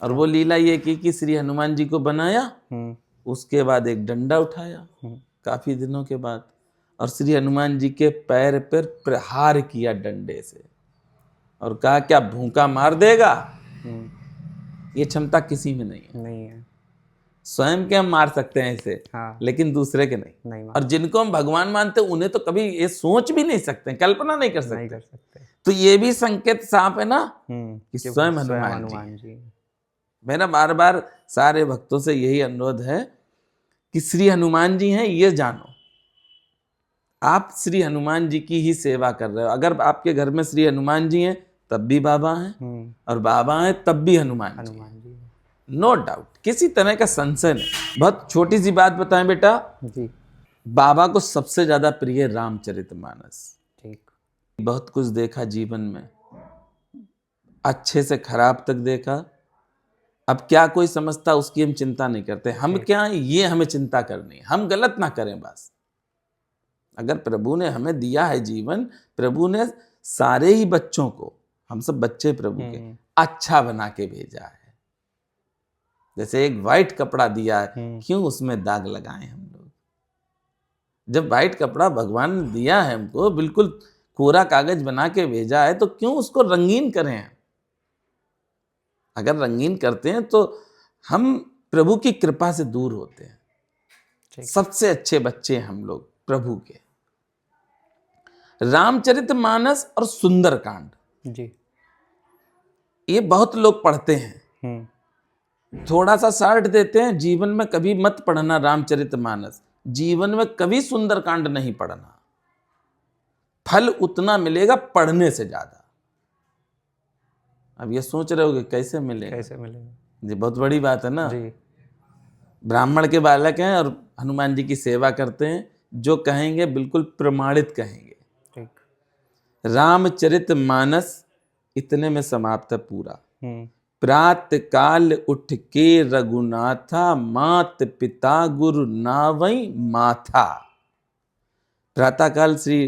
और वो लीला ये की कि श्री हनुमान जी को बनाया, उसके बाद एक डंडा उठाया काफी दिनों के बाद, और श्री हनुमान जी के पैर पर प्रहार किया डंडे से और कहा, क्या भूखा मार देगा? ये क्षमता किसी में नहीं है। स्वयं के हम मार सकते हैं इसे। हाँ। लेकिन दूसरे के नहीं। और जिनको हम भगवान मानते हैं उन्हें तो कभी ये सोच भी नहीं सकते, कल्पना नहीं कर सकते। तो ये भी संकेत साफ है ना कि स्वयं हनुमान जी। मेरा बार बार सारे भक्तों से यही अनुरोध है कि श्री हनुमान जी हैं ये जानो, आप श्री हनुमान जी की ही सेवा कर रहे हो। अगर आपके घर में श्री हनुमान जी हैं तब भी बाबा हैं, और बाबा हैं तब भी हनुमान जी। नो डाउट, किसी तरह का संशय नहीं। बहुत छोटी सी बात बताएं बेटा जी। बाबा को सबसे ज्यादा प्रिय रामचरितमानस। ठीक। बहुत कुछ देखा जीवन में, अच्छे से खराब तक देखा। अब क्या कोई समझता उसकी हम चिंता नहीं करते। हम क्या, ये हमें चिंता करनी है, हम गलत ना करें बस। अगर प्रभु ने हमें दिया है जीवन, प्रभु ने सारे ही बच्चों को, हम सब बच्चे प्रभु के, अच्छा बना के भेजा है। जैसे एक वाइट कपड़ा दिया है, क्यों उसमें दाग लगाएं हम लोग? जब वाइट कपड़ा भगवान ने दिया है हमको, बिल्कुल कोरा कागज बना के भेजा है, तो क्यों उसको रंगीन करें? अगर रंगीन करते हैं तो हम प्रभु की कृपा से दूर होते हैं। सबसे अच्छे बच्चे हम लोग प्रभु के। रामचरितमानस और सुंदरकांड जी, ये बहुत लोग पढ़ते हैं, थोड़ा सा सार्ट देते हैं। जीवन में कभी मत पढ़ना रामचरितमानस, जीवन में कभी सुंदरकांड नहीं पढ़ना। फल उतना मिलेगा पढ़ने से ज्यादा। अब ये सोच रहे होगे कैसे मिलेगा? कैसे मिलेगा? जी, बहुत बड़ी बात है ना जी। ब्राह्मण के बालक हैं और हनुमान जी की सेवा करते हैं, जो कहेंगे बिल्कुल प्रमाणित कहेंगे। ठीक। रामचरितमानस इतने में समाप्त है पूरा। प्रात काल उठ के रघुनाथा, मात पिता गुरु नावई माथा। प्रातः काल श्री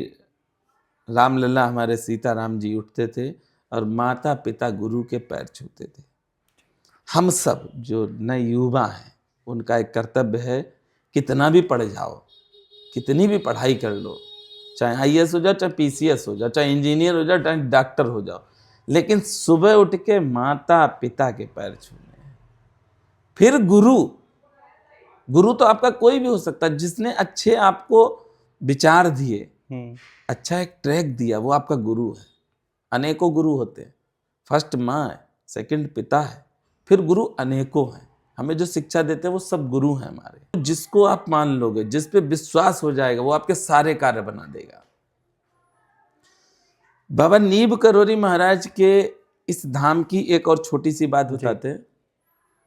रामलला हमारे सीताराम जी उठते थे और माता पिता गुरु के पैर छूते थे। हम सब जो नए युवा हैं, उनका एक कर्तव्य है, कितना भी पढ़ जाओ, कितनी भी पढ़ाई कर लो, चाहे आईएएस हो जाओ, चाहे पीसीएस हो जाओ, चाहे इंजीनियर हो जाओ, चाहे डॉक्टर हो जाओ, लेकिन सुबह उठ के माता पिता के पैर छूने हैं। फिर गुरु तो आपका कोई भी हो सकता है, जिसने अच्छे आपको विचार दिए, अच्छा एक ट्रैक दिया, वो आपका गुरु है। अनेकों गुरु होते हैं, फर्स्ट माँ है, सेकंड पिता है, फिर गुरु अनेकों हैं। हमें जो शिक्षा देते हैं वो सब गुरु हैं हमारे। जिसको आप मान लोगे, जिस पे विश्वास हो जाएगा, वो आपके सारे कार्य बना देगा। बाबा नीब करोरी महाराज के इस धाम की एक और छोटी सी बात बताते हैं,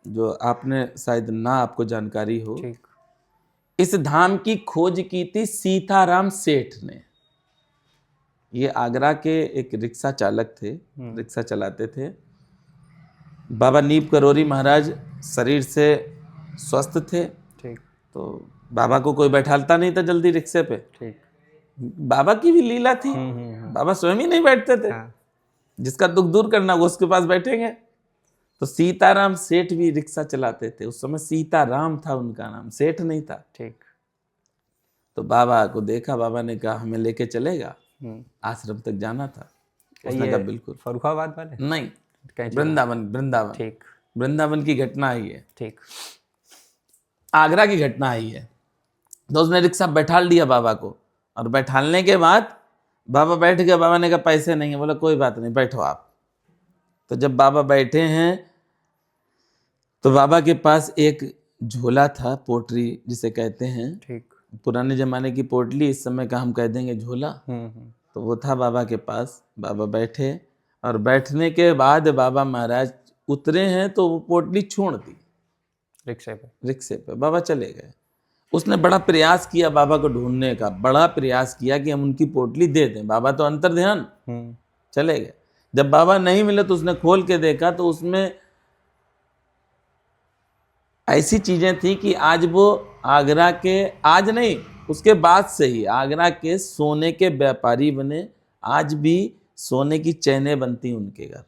जो आपने शायद ना आपको जानकारी हो। इस धाम की खोज की थी सीताराम सेठ ने। ये आगरा के एक रिक्शा चालक थे, रिक्शा चलाते थे। बाबा नीब करोरी महाराज शरीर से स्वस्थ थे। ठीक। तो बाबा को कोई बैठालता नहीं था जल्दी रिक्शे पे। ठीक। बाबा की भी लीला थी, बाबा स्वयं ही नहीं बैठते थे। जिसका दुख दूर करना वो उसके पास बैठेंगे। तो सीताराम सेठ भी रिक्शा चलाते थे। उस समय सीताराम था उनका नाम, सेठ नहीं था। ठीक। तो बाबा को देखा, बाबा ने कहा हमें लेके चलेगा, आश्रम तक जाना था। उसने कहा बिल्कुल। फर्रुखाबाद वाले? नहीं, वृंदावन। ठीक। वृंदावन की घटना आई है। ठीक। आगरा की घटना आई है। तो उसने रिक्शा बैठाल दिया बाबा को, और बैठालने के बाद बाबा बैठ गए। बाबा ने कहा पैसे नहीं है। बोला कोई बात नहीं, बैठो आप। तो जब बाबा बैठे हैं तो बाबा के पास एक झोला था, पोटली जिसे कहते हैं। ठीक। पुराने जमाने की पोटली, इस समय का हम कह देंगे झोला। तो वो था बाबा के पास। बाबा बैठे, और बैठने के बाद बाबा महाराज उतरे हैं तो वो पोटली छोड़ दी रिक्शे पे। बाबा चले गए। उसने बड़ा प्रयास किया बाबा को ढूंढने का, बड़ा प्रयास किया कि हम उनकी पोटली दे दें। बाबा तो अंतर्ध्यान, चले गए। जब बाबा नहीं मिले तो उसने खोल के देखा, तो उसमें ऐसी चीजें थी कि आज वो आगरा के, आज नहीं उसके बाद से ही आगरा के सोने के व्यापारी बने। आज भी सोने की चैनें बनती उनके घर।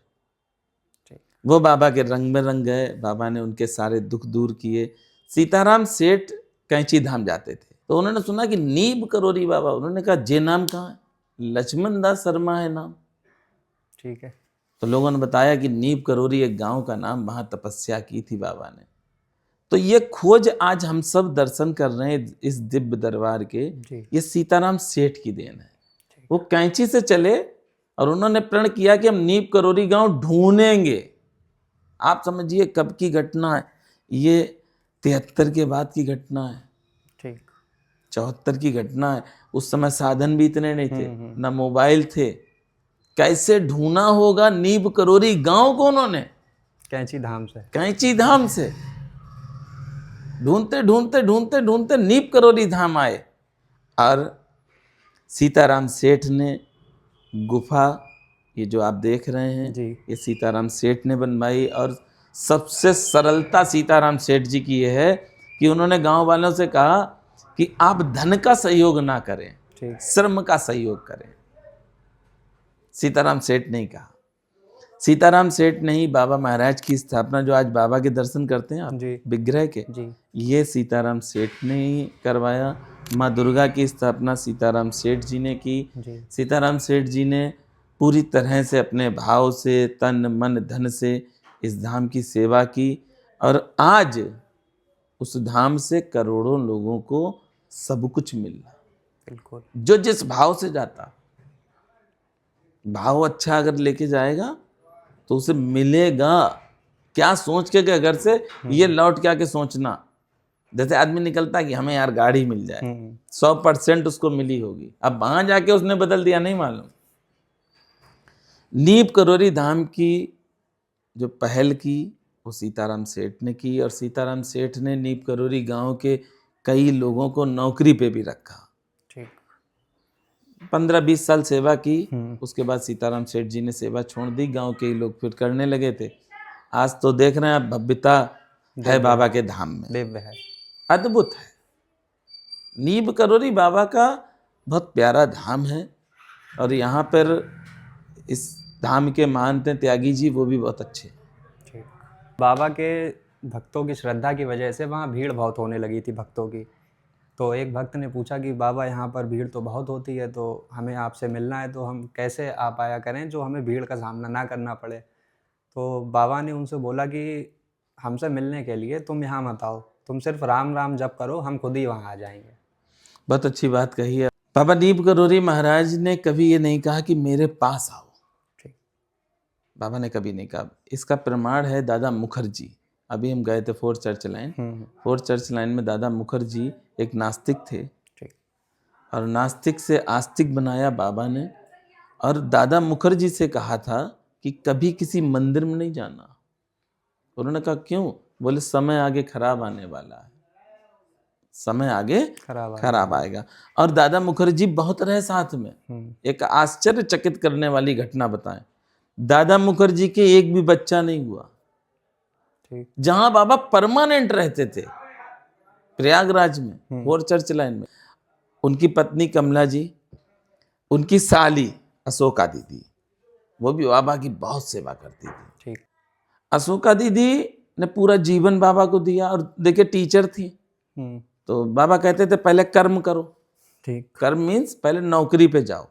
वो बाबा के रंग में रंग गए। बाबा ने उनके सारे दुख दूर किए। सीताराम सेठ कैंची धाम जाते थे, तो उन्होंने सुना कि नीब करोरी बाबा। उन्होंने कहा जे नाम कहाँ है? लक्ष्मण दास शर्मा है नाम। ठीक है। तो लोगों ने बताया कि नीब करोरी एक गांव का नाम, वहां तपस्या की थी बाबा ने। तो ये खोज आज हम सब दर्शन कर रहे हैं इस दिव्य दरबार के, ये सीताराम सेठ की देन है। वो कैंची से चले और उन्होंने प्रण किया कि हम नीब करोरी गांव ढूंढेंगे। आप समझिए कब की घटना है ये? 73 के बाद की घटना है। ठीक। 74 की घटना है। उस समय साधन भी इतने नहीं थे, ना मोबाइल थे। कैसे ढूंढना होगा नीब करोरी गांव को? उन्होंने कैंची धाम से ढूंढते ढूंढते नीब करोरी धाम आए। और सीताराम सेठ ने गुफा, ये जो आप देख रहे हैं जी। ये सीताराम सेठ ने बनवाई। और सबसे सरलता सीताराम सेठ जी की ये है कि उन्होंने गांव वालों से कहा कि आप धन का सहयोग ना करें, ठीक। श्रम का सहयोग करें। सीताराम सेठ ने कहा। सीताराम सेठ ने ही बाबा महाराज की स्थापना, जो आज बाबा के दर्शन करते हैं आप जी। विग्रह के, जी। ये सीताराम सेठ ने ही करवाया। माँ दुर्गा की स्थापना सीताराम सेठ जी ने की। जी। सीताराम सेठ जी ने पूरी तरह से अपने भाव से, तन मन धन से इस धाम की सेवा की और आज उस धाम से करोड़ों लोगों को सब कुछ मिल रहा। बिल्कुल। जो जिस भाव से जाता, भाव अच्छा अगर लेके जाएगा तो उसे मिलेगा। क्या सोच के गए घर से, ये लौट के आके सोचना। जैसे आदमी निकलता है कि हमें यार गाड़ी मिल जाए, 100% उसको मिली होगी, अब वहां जाके उसने बदल दिया नहीं मालूम। नीप करोरी धाम की जो पहल की वो सीताराम सेठ ने की और सीताराम सेठ ने नीप करोरी गांव के कई लोगों को नौकरी पे भी रखा। ठीक। 15-20 साल सेवा की। उसके बाद सीताराम सेठ जी ने सेवा छोड़ दी, गांव के ही लोग फिर करने लगे थे। आज तो देख रहे हैं आप, भव्यता है बाबा के धाम में, दिव्य है, अद्भुत है। नीब करोरी बाबा का बहुत प्यारा धाम है और यहाँ पर इस धाम के महंत हैं त्यागी जी, वो भी बहुत अच्छे। ठीक। बाबा के भक्तों की श्रद्धा की वजह से वहाँ भीड़ बहुत होने लगी थी भक्तों की। तो एक भक्त ने पूछा कि बाबा यहाँ पर भीड़ तो बहुत होती है, तो हमें आपसे मिलना है, तो हम कैसे आ पाया करें जो हमें भीड़ का सामना ना करना पड़े। तो बाबा ने उनसे बोला कि हमसे मिलने के लिए तुम यहाँ मत आओ, तुम सिर्फ राम राम जप करो, हम खुद ही वहाँ आ जाएंगे। बहुत अच्छी बात कही है। बाबा नीब करोरी महाराज ने कभी ये नहीं कहा कि मेरे पास आओ। ठीक। बाबा ने कभी नहीं कहा। इसका प्रमाण है दादा मुखर्जी। अभी हम गए थे 4 चर्च लाइन। 4 चर्च लाइन में दादा मुखर्जी एक नास्तिक थे। ठीक। और नास्तिक से आस्तिक बनाया बाबा ने। और दादा मुखर्जी से कहा था कि कभी किसी मंदिर में नहीं जाना। उन्होंने कहा क्यों? बोले समय आगे खराब आने वाला है, समय आगे खराब आएगा। और दादा मुखर्जी बहुत रहे साथ में। एक आश्चर्यचकित करने वाली घटना बताएं, दादा मुखर्जी के एक भी बच्चा नहीं हुआ। ठीक। जहां बाबा परमानेंट रहते थे प्रयागराज में 4 चर्च लाइन में, उनकी पत्नी कमला जी, उनकी साली अशोका दीदी, वो भी बाबा की बहुत सेवा करती थी। ठीक। अशोका दीदी ने पूरा जीवन बाबा को दिया और देखिए टीचर थी। तो बाबा कहते थे पहले कर्म करो। ठीक। कर्म मीन्स पहले नौकरी पे जाओ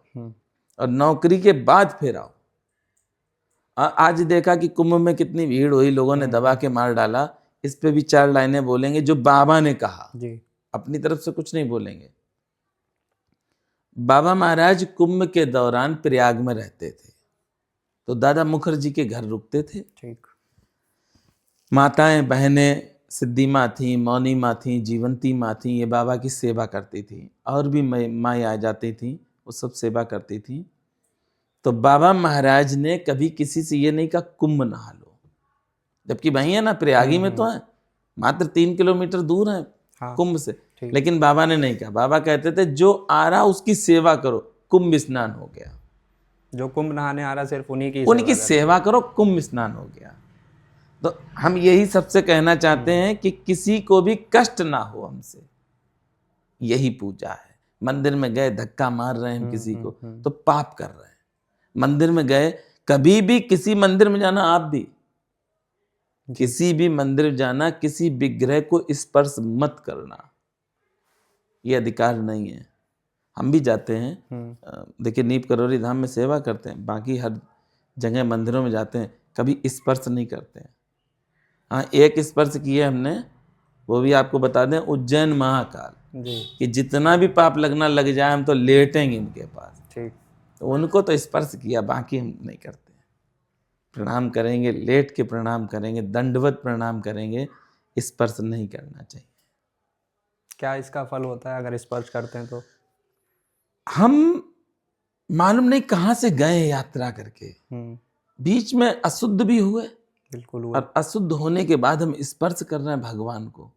और नौकरी के बाद फिर आओ। आज देखा कि कुंभ में कितनी भीड़ हुई, लोगों ने दबा के मार डाला। इस पे भी 4 लाइनें बोलेंगे जो बाबा ने कहा जी। अपनी तरफ से कुछ नहीं बोलेंगे। बाबा महाराज कुंभ के दौरान प्रयाग में रहते थे, तो दादा मुखर्जी के घर रुकते थे। ठीक। माताएं बहनें सिद्धि माँ थी, मौनी माँ थी, जीवंती माँ थी, ये बाबा की सेवा करती थी। और भी माँ आ जाती थी, वो सब सेवा करती थी। तो बाबा महाराज ने कभी किसी से ये नहीं कहा कुंभ नहा लो, जबकि वही है ना, प्रयागी में तो है, मात्र 3 किलोमीटर दूर है कुंभ से। लेकिन बाबा ने नहीं कहा। बाबा कहते थे जो आ रहा उसकी सेवा करो, कुंभ स्नान हो गया। जो कुंभ नहाने आ रहा सिर्फ उन्हीं की सेवा करो, कुंभ स्नान हो गया। तो हम यही सबसे कहना चाहते हैं कि किसी को भी कष्ट ना हो हमसे, यही पूजा है। मंदिर में गए धक्का मार रहे हैं हम किसी को, तो पाप कर रहे हैं। मंदिर में गए, कभी भी किसी मंदिर में जाना, आप भी किसी भी मंदिर जाना, किसी विग्रह को स्पर्श मत करना, ये अधिकार नहीं है। हम भी जाते हैं, देखिए नीप करोरी धाम में सेवा करते हैं, बाकी हर जगह मंदिरों में जाते हैं, कभी स्पर्श नहीं करते हैं। हाँ, एक स्पर्श किए हमने, वो भी आपको बता दें, उज्जैन महाकाल कि जितना भी पाप लगना लग जाए हम तो लेटेंगे उनके पास। ठीक। तो उनको तो स्पर्श किया, बाकी हम नहीं करते। प्रणाम करेंगे, लेट के प्रणाम करेंगे, दंडवत प्रणाम करेंगे, स्पर्श नहीं करना चाहिए। क्या इसका फल होता है अगर स्पर्श करते हैं तो? हम मालूम नहीं कहाँ से गए यात्रा करके, बीच में अशुद्ध भी हुए। बिल्कुल हुए। और अशुद्ध होने के बाद हम स्पर्श कर रहे हैं भगवान को,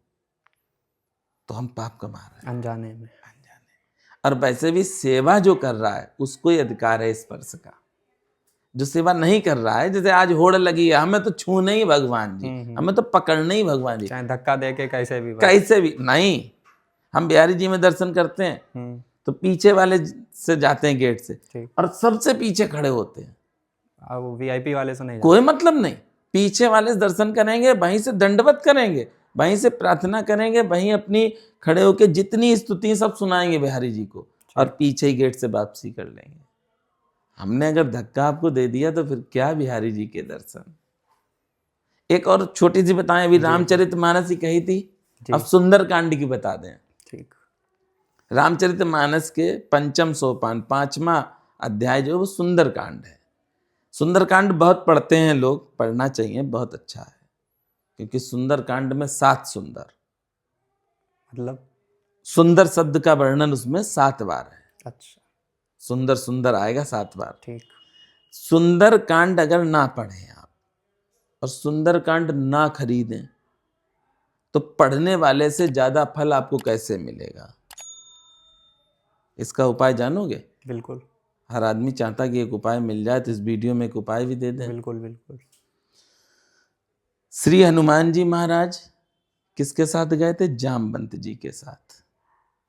तो हम पाप कमा रहे हैं अनजाने में। और वैसे भी सेवा जो कर रहा है उसको ही अधिकार है स्पर्श का। जो सेवा नहीं कर रहा है, जैसे आज होड़ लगी है, हमें तो छूने ही भगवान जी, हमें तो पकड़ने ही भगवान जी, चाहे धक्का दे के कैसे भी कैसे भी नहीं। हम बिहारी जी में दर्शन करते हैं तो पीछे वाले से जाते हैं गेट से और सबसे पीछे खड़े होते हैं, वो वीआईपी वाले से नहीं कोई मतलब नहीं। पीछे वाले से दर्शन करेंगे, वहीं से दंडवत करेंगे, वहीं से प्रार्थना करेंगे, वहीं अपनी खड़े होके जितनी स्तुति सब सुनाएंगे बिहारी जी को, और पीछे ही गेट से वापसी कर लेंगे। हमने अगर धक्का आपको दे दिया तो फिर क्या बिहारी जी के दर्शन। एक और छोटी सी बताएं, अभी रामचरितमानस ही कही थी, अब सुंदरकांड की बता दें। ठीक। रामचरितमानस के पंचम सोपान 5वां अध्याय जो है वो सुंदरकांड है। सुंदरकांड बहुत पढ़ते हैं लोग, पढ़ना चाहिए, बहुत अच्छा है, क्योंकि सुंदरकांड में 7 सुंदर, मतलब सुंदर शब्द का वर्णन उसमें 7 बार है। अच्छा, सुंदर सुंदर आएगा 7 बार। ठीक। सुंदरकांड अगर ना पढ़ें आप और सुंदरकांड ना खरीदें तो पढ़ने वाले से ज्यादा फल आपको कैसे मिलेगा? इसका उपाय जानोगे? बिल्कुल। हर आदमी चाहता कि एक उपाय मिल जाए, तो इस वीडियो में एक उपाय भी दे दें। बिल्कुल बिल्कुल। श्री हनुमान जी महाराज किसके साथ गए थे? जामवंत जी के साथ,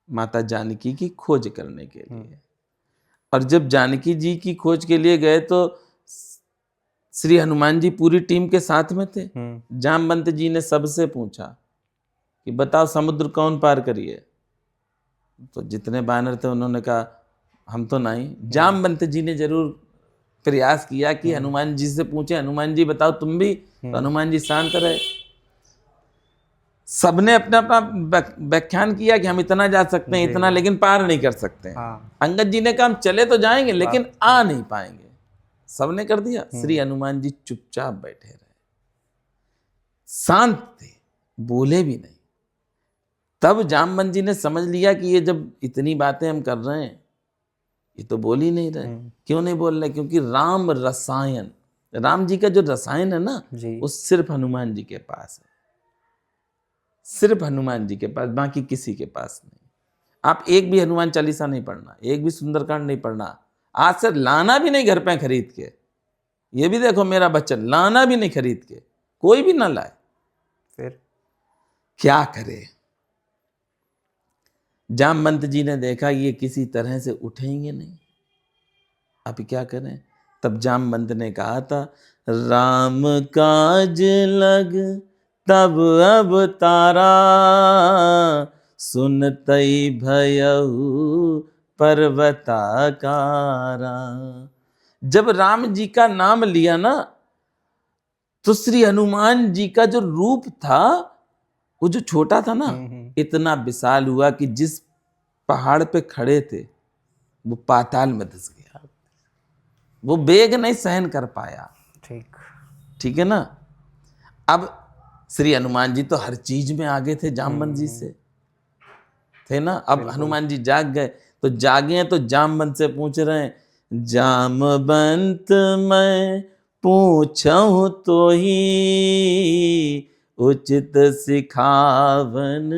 माता जानकी की खोज करने के लिए। और जब जानकी जी की खोज के लिए गए तो श्री हनुमान जी पूरी टीम के साथ में थे। जामवंत जी ने सबसे पूछा कि बताओ समुद्र कौन पार करिए, तो जितने बानर थे उन्होंने कहा हम तो नहीं। जामवंत जी ने जरूर प्रयास किया कि हनुमान जी से पूछे, हनुमान जी बताओ तुम भी, तो हनुमान जी शांत रहे। सबने अपना अपना व्याख्यान किया कि हम इतना जा सकते हैं, इतना, लेकिन पार नहीं कर सकते हैं। अंगद जी ने कहा हम चले तो जाएंगे लेकिन आ नहीं पाएंगे। सबने कर दिया। श्री हनुमान जी चुपचाप बैठे रहे, शांत थे, बोले भी नहीं। तब जामवंत जी ने समझ लिया कि ये जब इतनी बातें हम कर रहे हैं, ये तो बोल ही नहीं रहे। क्यों नहीं बोल रहे? क्योंकि राम रसायन, राम जी का जो रसायन है ना, वो सिर्फ हनुमान जी के पास है, सिर्फ हनुमान जी के पास, बाकी किसी के पास नहीं। आप एक भी हनुमान चालीसा नहीं पढ़ना, एक भी सुंदरकांड नहीं पढ़ना, आज से लाना भी नहीं घर पे खरीद के। ये भी देखो मेरा बच्चन, लाना भी नहीं खरीद के, कोई भी ना लाए। फिर क्या करे? जामवंत जी ने देखा ये किसी तरह से उठेंगे नहीं, अब क्या करें? तब जामवंत ने कहा था, राम काज लग तब अब तारा, सुनतई भयउ पर्वताकारा। जब राम जी का नाम लिया ना, तो श्री हनुमान जी का जो रूप था, वो जो छोटा था ना, इतना विशाल हुआ कि जिस पहाड़ पे खड़े थे वो पाताल में धंस गया, वो वेग नहीं सहन कर पाया। ठीक है ना। अब श्री हनुमान जी तो हर चीज में आगे थे, जामवंत जी से थे ना। अब हनुमान जी जाग गए, तो जागे तो जामवंत से पूछ रहे हैं, जामवंत मैं पूछूं तो ही, उचित सिखावन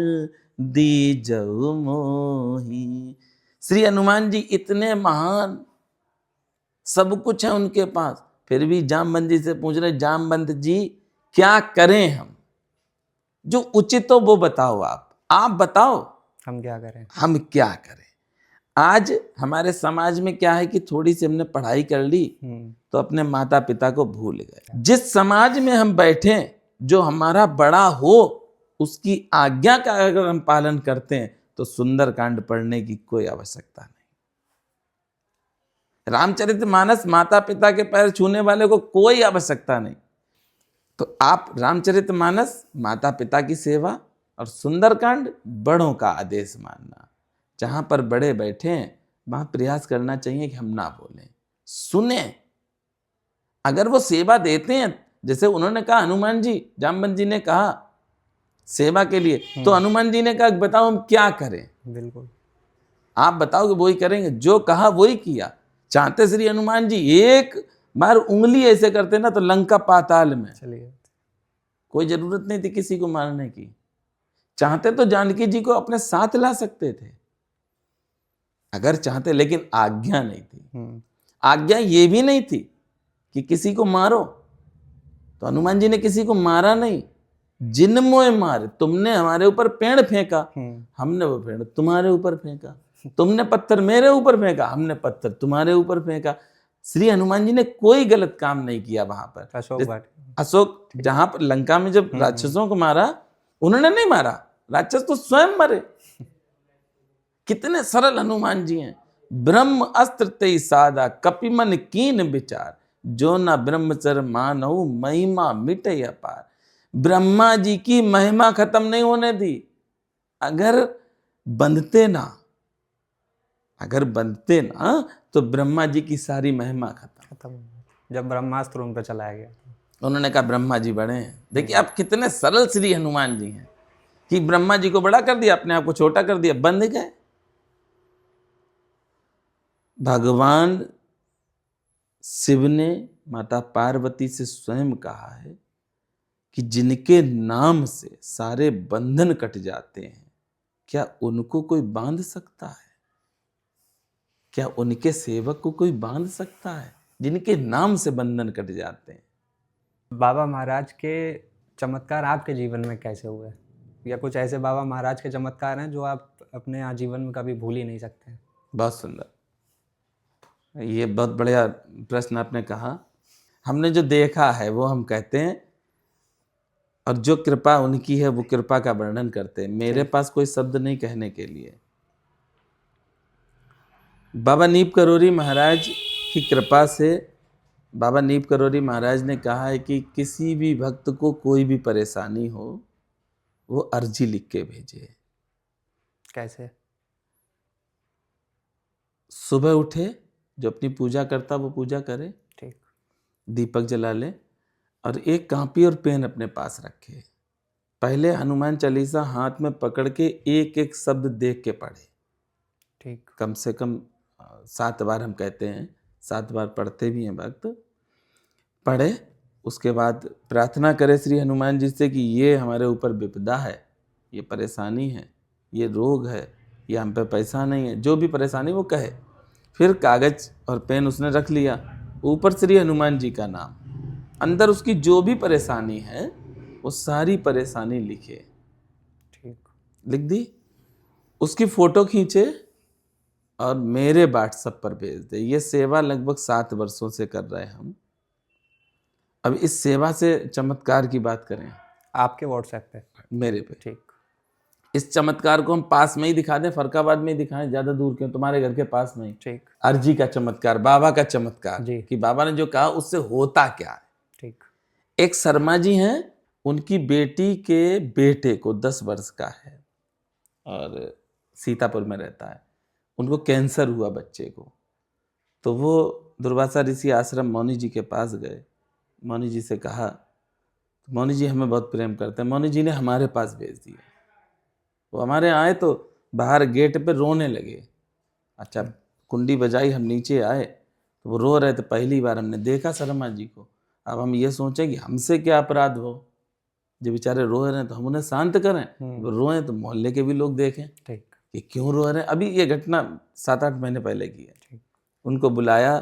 दीजऊ मोही। श्री हनुमान जी इतने महान, सब कुछ है उनके पास, फिर भी जामवंत जी से पूछ रहे, जामवंत जी क्या करें हम? जो उचित हो वो बताओ, आप बताओ हम क्या करें, हम क्या करें। आज हमारे समाज में क्या है कि थोड़ी सी हमने पढ़ाई कर ली तो अपने माता पिता को भूल गए। जिस समाज में हम बैठे, जो हमारा बड़ा हो, उसकी आज्ञा का अगर हम पालन करते हैं तो सुंदरकांड पढ़ने की कोई आवश्यकता नहीं। रामचरितमानस माता पिता के पैर छूने वाले को कोई आवश्यकता नहीं। तो आप रामचरितमानस माता पिता की सेवा और सुंदरकांड बड़ों का आदेश मानना। जहां पर बड़े बैठे हैं वहां प्रयास करना चाहिए कि हम ना बोलें, सुने। अगर वो सेवा देते हैं, जैसे उन्होंने कहा हनुमान जी, जामवंत जी ने कहा सेवा के लिए, तो हनुमान जी ने कहा बताओ हम क्या करें। बिल्कुल आप बताओगे वही करेंगे, जो कहा वही किया। चाहते श्री हनुमान जी एक बार उंगली ऐसे करते ना तो लंका पाताल में चलिए, कोई जरूरत नहीं थी किसी को मारने की। चाहते तो जानकी जी को अपने साथ ला सकते थे। अगर चाहते, लेकिन आज्ञा नहीं थी। आज्ञा ये भी नहीं थी कि किसी को मारो, तो हनुमान जी ने किसी को मारा नहीं। जिन मोए मारे, तुमने हमारे ऊपर पेड़ फेंका, हमने वो पेड़ तुम्हारे ऊपर फेंका। तुमने पत्थर मेरे ऊपर फेंका, हमने पत्थर तुम्हारे ऊपर फेंका। श्री हनुमान जी ने कोई गलत काम नहीं किया वहां पर। अशोक जहां पर लंका में जब राक्षसों को मारा, उन्होंने नहीं मारा, राक्षस तो स्वयं मरे। कितने सरल हनुमान जी हैं। ब्रह्म अस्त्र ते सादा, कपिमन कीन विचार, जो ना ब्रह्मचर्य मानहु, महिमा मिटे अपार। ब्रह्मा जी की महिमा खत्म नहीं होने दी। अगर बंधते ना तो ब्रह्मा जी की सारी महिमा खत्म। जब ब्रह्मास्त्र उन पर चलाया गया, उन्होंने कहा ब्रह्मा जी बड़े हैं। देखिए आप कितने सरल श्री हनुमान जी हैं कि ब्रह्मा जी को बड़ा कर दिया, अपने आप को छोटा कर दिया, बंध गए। भगवान शिव ने माता पार्वती से स्वयं कहा है कि जिनके नाम से सारे बंधन कट जाते हैं, क्या उनको कोई बांध सकता है? क्या उनके सेवक को कोई बांध सकता है जिनके नाम से बंधन कट जाते हैं? बाबा महाराज के चमत्कार आपके जीवन में कैसे हुए, या कुछ ऐसे बाबा महाराज के चमत्कार हैं जो आप अपने आजीवन में कभी भूल ही नहीं सकते? बहुत सुंदर, ये बहुत बढ़िया प्रश्न आपने कहा। हमने जो देखा है वो हम कहते हैं, और जो कृपा उनकी है वो कृपा का वर्णन करते हैं। मेरे पास कोई शब्द नहीं कहने के लिए। बाबा नीप करोरी महाराज की कृपा से, बाबा नीप करोरी महाराज ने कहा है कि किसी भी भक्त को कोई भी परेशानी हो, वो अर्जी लिख के भेजे। कैसे? सुबह उठे, जो अपनी पूजा करता वो पूजा करे, ठीक, दीपक जला ले, और एक कॉपी और पेन अपने पास रखे। पहले हनुमान चालीसा हाथ में पकड़ के एक एक शब्द देख के पढ़े। ठीक, कम से कम 7 बार हम कहते हैं, 7 बार पढ़ते भी हैं भक्त। पढ़े, उसके बाद प्रार्थना करे श्री हनुमान जी से कि ये हमारे ऊपर विपदा है, ये परेशानी है, ये रोग है, ये हम पे पैसा नहीं है, जो भी परेशानी वो कहे। फिर कागज और पेन उसने रख लिया, ऊपर श्री हनुमान जी का नाम, अंदर उसकी जो भी परेशानी है वो सारी परेशानी लिखे। ठीक, लिख दी, उसकी फोटो खींचे और मेरे व्हाट्सएप पर भेज दे। ये सेवा लगभग 7 वर्षों से कर रहे हैं हम। अब इस सेवा से चमत्कार की बात करें, आपके व्हाट्सएप पे? मेरे पे। ठीक, इस चमत्कार को हम पास में ही दिखा दें, फरकाबाद में ही दिखाएं, ज्यादा दूर क्यों, तुम्हारे घर के पास में ही। ठीक, अर्जी का चमत्कार, बाबा का चमत्कार जी, कि बाबा ने जो कहा उससे होता क्या है। ठीक, एक शर्मा जी हैं, उनकी बेटी के बेटे को 10 वर्ष का है और सीतापुर में रहता है। उनको कैंसर हुआ बच्चे को, तो वो दुर्वासा ऋषि आश्रम मौनी जी के पास गए। मौनी जी से कहा, मौनी जी हमें बहुत प्रेम करते हैं, मौनी जी ने हमारे पास भेज दिया। वो हमारे आए तो बाहर गेट पे रोने लगे। अच्छा, कुंडी बजाई, हम नीचे आए तो वो रो रहे थे। पहली बार हमने देखा शर्मा जी को। अब हम ये सोचें कि हमसे क्या अपराध हो, जो बेचारे रो रहे हैं तो हम उन्हें शांत करें, वो रोए तो मोहल्ले के भी लोग देखें कि क्यों रो रहे हैं। अभी ये घटना 7-8 महीने पहले की है। उनको बुलाया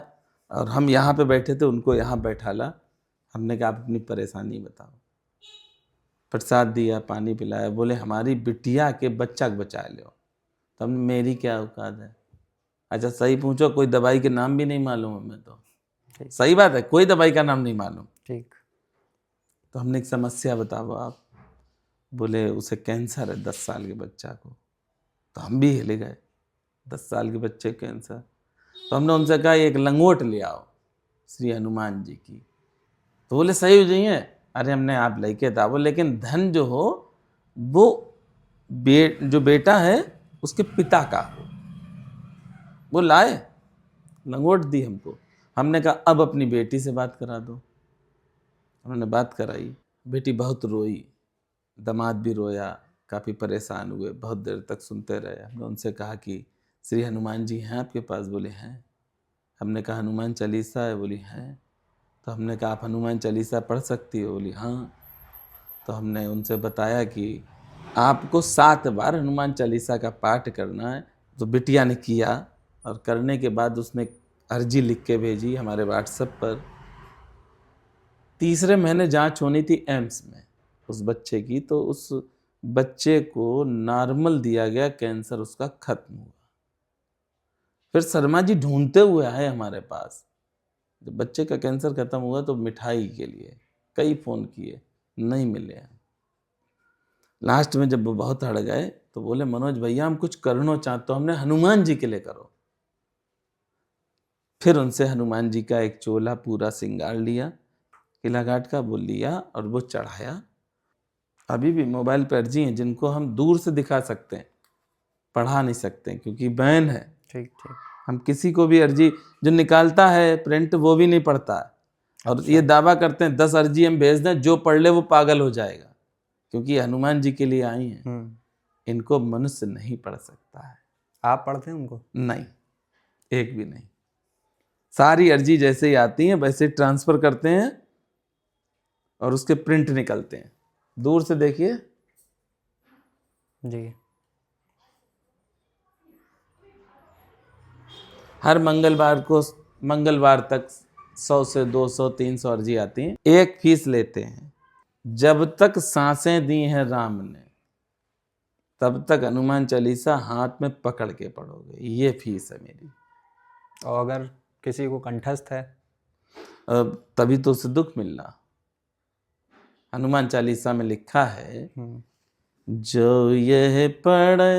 और हम यहाँ पे बैठे थे, उनको यहाँ बैठाला। हमने कहा आप अपनी परेशानी बताओ। प्रसाद दिया, पानी पिलाया, बोले हमारी बिटिया के बच्चा को बचा लो। तो हमने, मेरी क्या औकात है। अच्छा सही पूछो, कोई दवाई के नाम भी नहीं मालूम हमें तो। सही बात है, कोई दवाई का नाम नहीं मालूम। ठीक, तो हमने एक समस्या बताओ आप। बोले उसे कैंसर है 10 साल के बच्चा को। तो हम भी हिले गए, 10 साल के बच्चे कैंसर। तो हमने उनसे कहा एक लंगोट ले आओ श्री हनुमान जी की। तो बोले सही हो जाइए। अरे हमने आप लेके था वो, लेकिन धन जो हो वो जो बेटा है उसके पिता का हो। वो लाए, लंगोट दी हमको। हमने कहा अब अपनी बेटी से बात करा दो। उन्होंने बात कराई, बेटी बहुत रोई, दामाद भी रोया, काफ़ी परेशान हुए, बहुत देर तक सुनते रहे। हमने उनसे कहा कि श्री हनुमान जी हैं आपके पास? बोले हैं। हमने कहा हनुमान चालीसा है? बोली हैं। तो हमने कहा आप हनुमान चालीसा पढ़ सकती हो? बोली हाँ। तो हमने उनसे बताया कि आपको 7 बार हनुमान चालीसा का पाठ करना है। तो बिटिया ने किया और करने के बाद उसने अर्जी लिख के भेजी हमारे व्हाट्सएप पर। तीसरे महीने जांच होनी थी एम्स में उस बच्चे की, तो उस बच्चे को नॉर्मल दिया गया, कैंसर उसका खत्म हुआ। फिर शर्मा जी ढूंढते हुए आए हमारे पास। जब बच्चे का कैंसर खत्म हुआ तो मिठाई के लिए कई फ़ोन किए, नहीं मिले। लास्ट में जब वो बहुत अड़ गए तो बोले मनोज भैया हम कुछ करना चाहते हो, हमने हनुमान जी के लिए करो। फिर उनसे हनुमान जी का एक चोला पूरा सिंगार लिया, किला घाट का वो लिया और वो चढ़ाया। अभी भी मोबाइल पर अर्जी हैं जिनको हम दूर से दिखा सकते हैं, पढ़ा नहीं सकते क्योंकि बैन है। ठीक ठीक। हम किसी को भी अर्जी जो निकालता है प्रिंट वो भी नहीं पढ़ता है। और ये दावा करते हैं 10 अर्जी हम भेज दें, जो पढ़ ले वो पागल हो जाएगा, क्योंकि हनुमान जी के लिए आई हैं। इनको मनुष्य नहीं पढ़ सकता है। आप पढ़ते हैं उनको? नहीं, एक भी नहीं। सारी अर्जी जैसे ही आती हैं वैसे ट्रांसफर करते हैं और उसके प्रिंट निकलते हैं। दूर से देखिए जी। हर मंगलवार तक 100 से 200 300 अर्जी आती हैं। एक फीस लेते हैं, जब तक सांसें दी हैं राम ने तब तक हनुमान चालीसा हाथ में पकड़ के पढ़ोगे, ये फीस है मेरी। और अगर किसी को कंठस्थ है तभी तो उसे दुख मिलना। हनुमान चालीसा में लिखा है जो यह पढ़े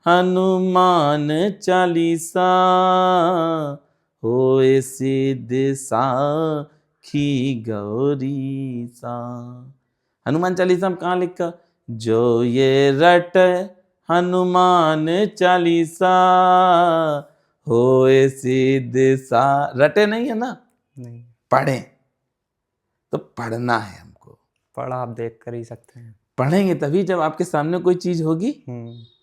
हनुमान चालीसा होए सिद्ध साखी गौरी सा। हनुमान चालीसा में कहाँ लिखा? जो ये रट हनुमान चालीसा होए सिद्ध सा। रटे नहीं है ना, नहीं, पढ़ें। तो पढ़ना है हमको। पढ़ा आप देख कर ही सकते हैं। पढ़ेंगे तभी, जब आपके सामने कोई चीज होगी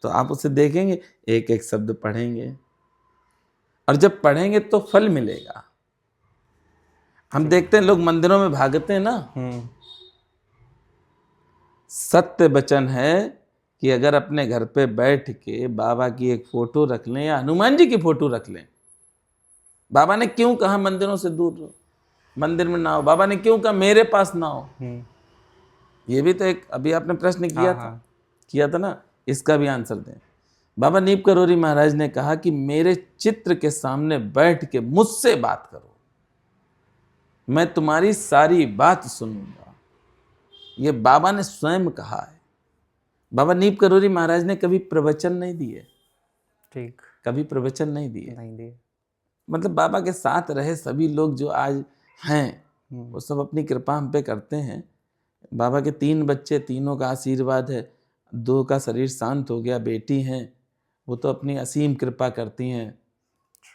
तो आप उसे देखेंगे, एक एक शब्द पढ़ेंगे, और जब पढ़ेंगे तो फल मिलेगा। हम देखते हैं लोग मंदिरों में भागते हैं ना। सत्य वचन है कि अगर अपने घर पे बैठ के बाबा की एक फोटो रख लें या हनुमान जी की फोटो रख लें। बाबा ने क्यों कहा मंदिरों से दूर रहो, मंदिर में ना हो? बाबा ने क्यों कहा मेरे पास ना हो? ये भी तो एक अभी आपने प्रश्न किया था ना, इसका भी आंसर दें। बाबा नीप करोरी महाराज ने कहा कि मेरे चित्र के सामने बैठ के मुझसे बात करो, मैं तुम्हारी सारी बात सुनूंगा। ये बाबा ने स्वयं कहा है। बाबा नीप करोरी महाराज ने कभी प्रवचन नहीं दिए। ठीक, कभी प्रवचन नहीं दिए। मतलब बाबा के साथ रहे सभी लोग जो आज हैं वो सब अपनी कृपा हम पे करते हैं। बाबा के 3 बच्चे, तीनों का आशीर्वाद है। 2 का शरीर शांत हो गया, बेटी हैं, वो तो अपनी असीम कृपा करती हैं।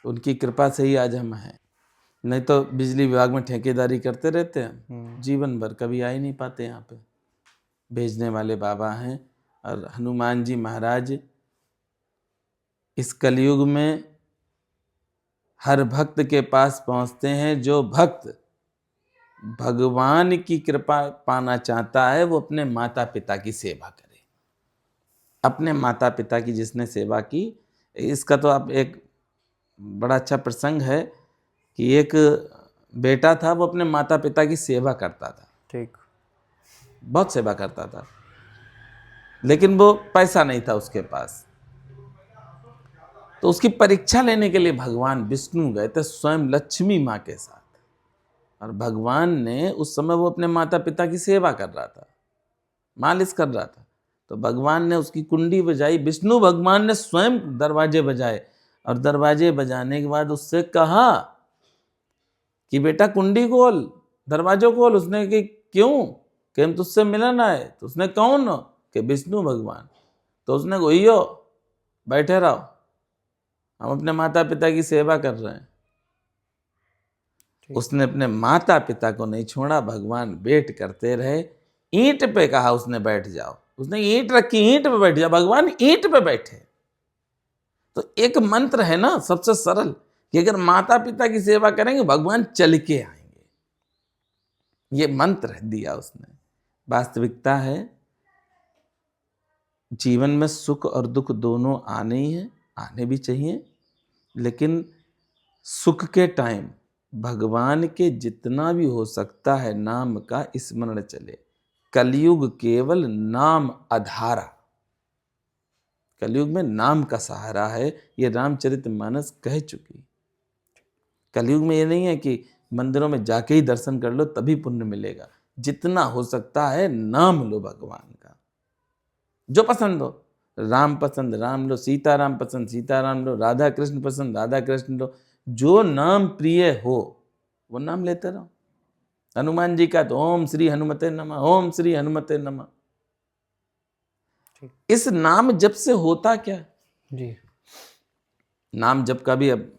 उनकी कृपा से ही आज हम हैं, नहीं तो बिजली विभाग में ठेकेदारी करते रहते हैं, जीवन भर कभी आ ही नहीं पाते यहाँ पे। भेजने वाले बाबा हैं। और हनुमान जी महाराज इस कलयुग में हर भक्त के पास पहुँचते हैं। जो भक्त भगवान की कृपा पाना चाहता है वो अपने माता पिता की सेवा करे। अपने माता पिता की जिसने सेवा की, इसका तो आप एक बड़ा अच्छा प्रसंग है कि एक बेटा था, वो अपने माता पिता की सेवा करता था। ठीक, बहुत सेवा करता था, लेकिन वो पैसा नहीं था उसके पास। तो उसकी परीक्षा लेने के लिए भगवान विष्णु गए थे स्वयं लक्ष्मी माँ के साथ। और भगवान ने उस समय वो अपने माता पिता की सेवा कर रहा था, मालिश कर रहा था। तो भगवान ने उसकी कुंडी बजाई, विष्णु भगवान ने स्वयं दरवाजे बजाए, और दरवाजे बजाने के बाद उससे कहा कि बेटा कुंडी खोल, दरवाजो खोल। उसने कि क्यों? कि हम तुझसे मिलन आए। तो उसने कौन हो? कि विष्णु भगवान। तो उसने कहो बैठे रहो, हम अपने माता पिता की सेवा कर रहे हैं। उसने अपने माता पिता को नहीं छोड़ा, भगवान वेट करते रहे। ईंट पे कहा उसने बैठ जाओ, उसने ईंट रखी, ईंट पे बैठ जाओ, भगवान ईंट पे बैठे। तो एक मंत्र है ना सबसे सरल कि अगर माता पिता की सेवा करेंगे भगवान चल के आएंगे। ये मंत्र दिया उसने। वास्तविकता है जीवन में सुख और दुख दोनों आने ही है, आने भी चाहिए। लेकिन सुख के टाइम भगवान के जितना भी हो सकता है नाम का स्मरण चले। कलयुग केवल नाम आधारा, कलयुग में नाम का सहारा है, ये रामचरितमानस कह चुकी। कलयुग में ये नहीं है कि मंदिरों में जाके ही दर्शन कर लो तभी पुण्य मिलेगा, जितना हो सकता है नाम लो भगवान का, जो पसंद हो। राम पसंद राम लो, सीताराम पसंद सीताराम लो, राधा कृष्ण पसंद राधा कृष्ण लो, जो नाम प्रिय हो वो नाम लेते रहो। हनुमान जी का तो ओम श्री हनुमते नमः, ओम श्री हनुमते नमः। इस नाम जप से होता क्या जी, नाम जप का भी अब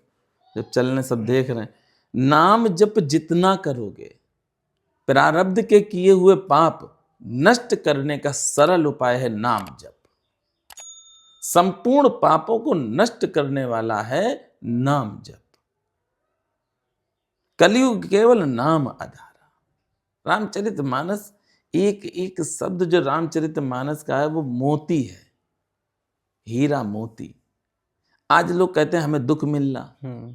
जब चलने सब देख रहे हैं, नाम जप जितना करोगे प्रारब्ध के किए हुए पाप नष्ट करने का सरल उपाय है नाम जप। संपूर्ण पापों को नष्ट करने वाला है नाम जप। कलयुग केवल नाम आधारा। रामचरितमानस एक एक शब्द जो रामचरितमानस का है वो मोती है, हीरा मोती। आज लोग कहते हैं हमें दुख मिल रहा,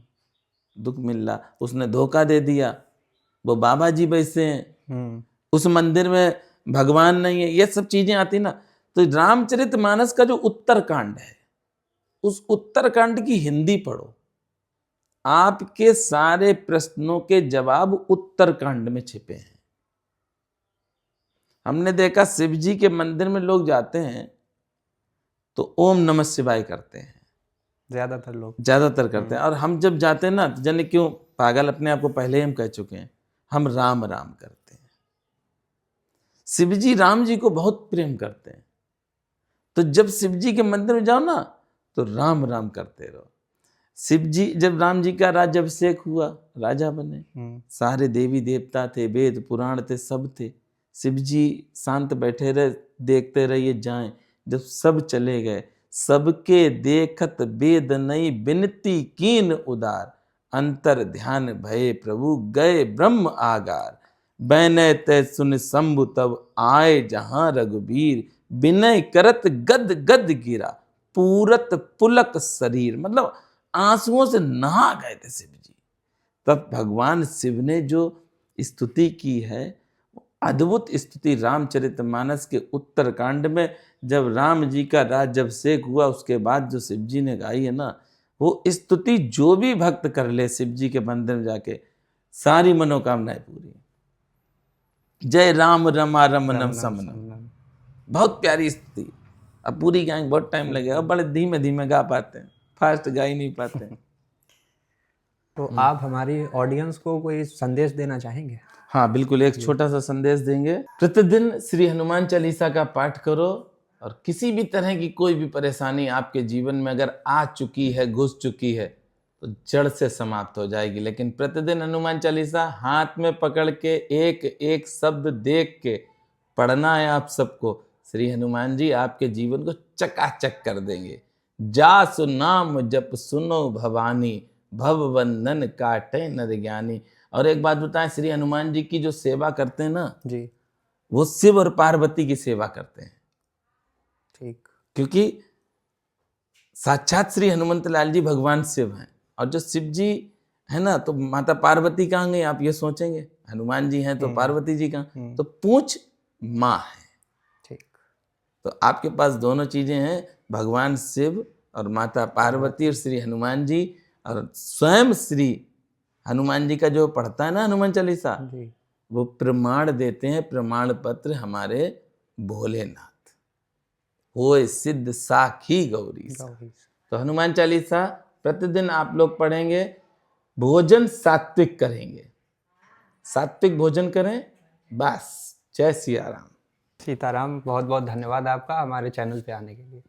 दुख मिल रहा, उसने धोखा दे दिया, वो बाबा जी वैसे हैं, उस मंदिर में भगवान नहीं है, ये सब चीजें आती ना। तो रामचरितमानस का जो उत्तरकांड है, उस उत्तरकांड की हिंदी पढ़ो, आपके सारे प्रश्नों के जवाब उत्तरकांड में छिपे हैं। हमने देखा शिव जी के मंदिर में लोग जाते हैं तो ओम नमः शिवाय करते हैं, ज्यादातर करते हैं। और हम जब जाते हैं ना, तो जाने क्यों पागल, अपने आप को पहले ही हम कह चुके हैं, हम राम राम करते हैं। शिव जी राम जी को बहुत प्रेम करते हैं, तो जब शिव जी के मंदिर में जाओ ना तो राम राम करते रहो। शिव जी जब राम जी का राज्याभिषेक हुआ, राजा बने, सारे देवी देवता थे, वेद पुराण थे, सब थे। शिव जी शांत बैठे रहे, देखते रहिए जाएं। जब सब चले गए, सबके देखत वेद नई बिनती कीन उदार, अंतर ध्यान भये प्रभु गए ब्रह्म आगार, बैनय तय सुन शंभु तब आए जहां रघुबीर, विनय करत गद गद गिरा पूरत पुलक शरीर। मतलब आंसुओं से नहा गए थे शिव जी। तब भगवान शिव ने जो स्तुति की है, अद्भुत स्तुति रामचरितमानस के उत्तरकांड में, जब राम जी का राज्याभिषेक हुआ उसके बाद जो शिव जी ने गाई है ना, वो स्तुति जो भी भक्त कर ले शिव जी के मंदिर में जाके, सारी मनोकामनाएं पूरी। जय राम रमा रमनम समनम, बहुत प्यारी स्तुति। अब पूरी गाएंगे बहुत टाइम लगेगा, अब बड़े धीमे धीमे गा पाते हैं, फास्ट गा ही नहीं पाते हैं। तो आप हमारी ऑडियंस को कोई संदेश देना चाहेंगे? हाँ बिल्कुल, एक छोटा सा संदेश देंगे। प्रतिदिन श्री हनुमान चालीसा का पाठ करो, और किसी भी तरह की कोई भी परेशानी आपके जीवन में अगर आ चुकी है, घुस चुकी है, तो जड़ से समाप्त हो जाएगी। लेकिन प्रतिदिन हनुमान चालीसा हाथ में पकड़ के एक एक शब्द देख के पढ़ना है आप सबको। श्री हनुमान जी आपके जीवन को चकाचक कर देंगे। जासु नाम जप सुनो भवानी, भवबंधन काटे नर ज्ञानी। और एक बात बताएं, श्री हनुमान जी की जो सेवा करते हैं ना जी, वो शिव और पार्वती की सेवा करते हैं। ठीक, क्योंकि साक्षात श्री हनुमंत लाल जी भगवान शिव हैं, और जो शिव जी है ना, तो माता पार्वती कहाँ गई आप ये सोचेंगे, हनुमान जी हैं तो पार्वती जी कहाँ, तो पूछ माँ है। ठीक, तो आपके पास दोनों चीजें हैं, भगवान शिव और माता पार्वती और श्री हनुमान जी। और स्वयं श्री हनुमान जी का जो पढ़ता है ना हनुमान चालीसा, जी, वो प्रमाण देते हैं, प्रमाण पत्र हमारे भोलेनाथ होए सिद्ध साखी गौरी सा। तो हनुमान चालीसा प्रतिदिन आप लोग पढ़ेंगे, भोजन सात्विक करेंगे, सात्विक भोजन करें बस। जय सिया राम। सीताराम, बहुत बहुत धन्यवाद आपका हमारे चैनल पे आने के लिए।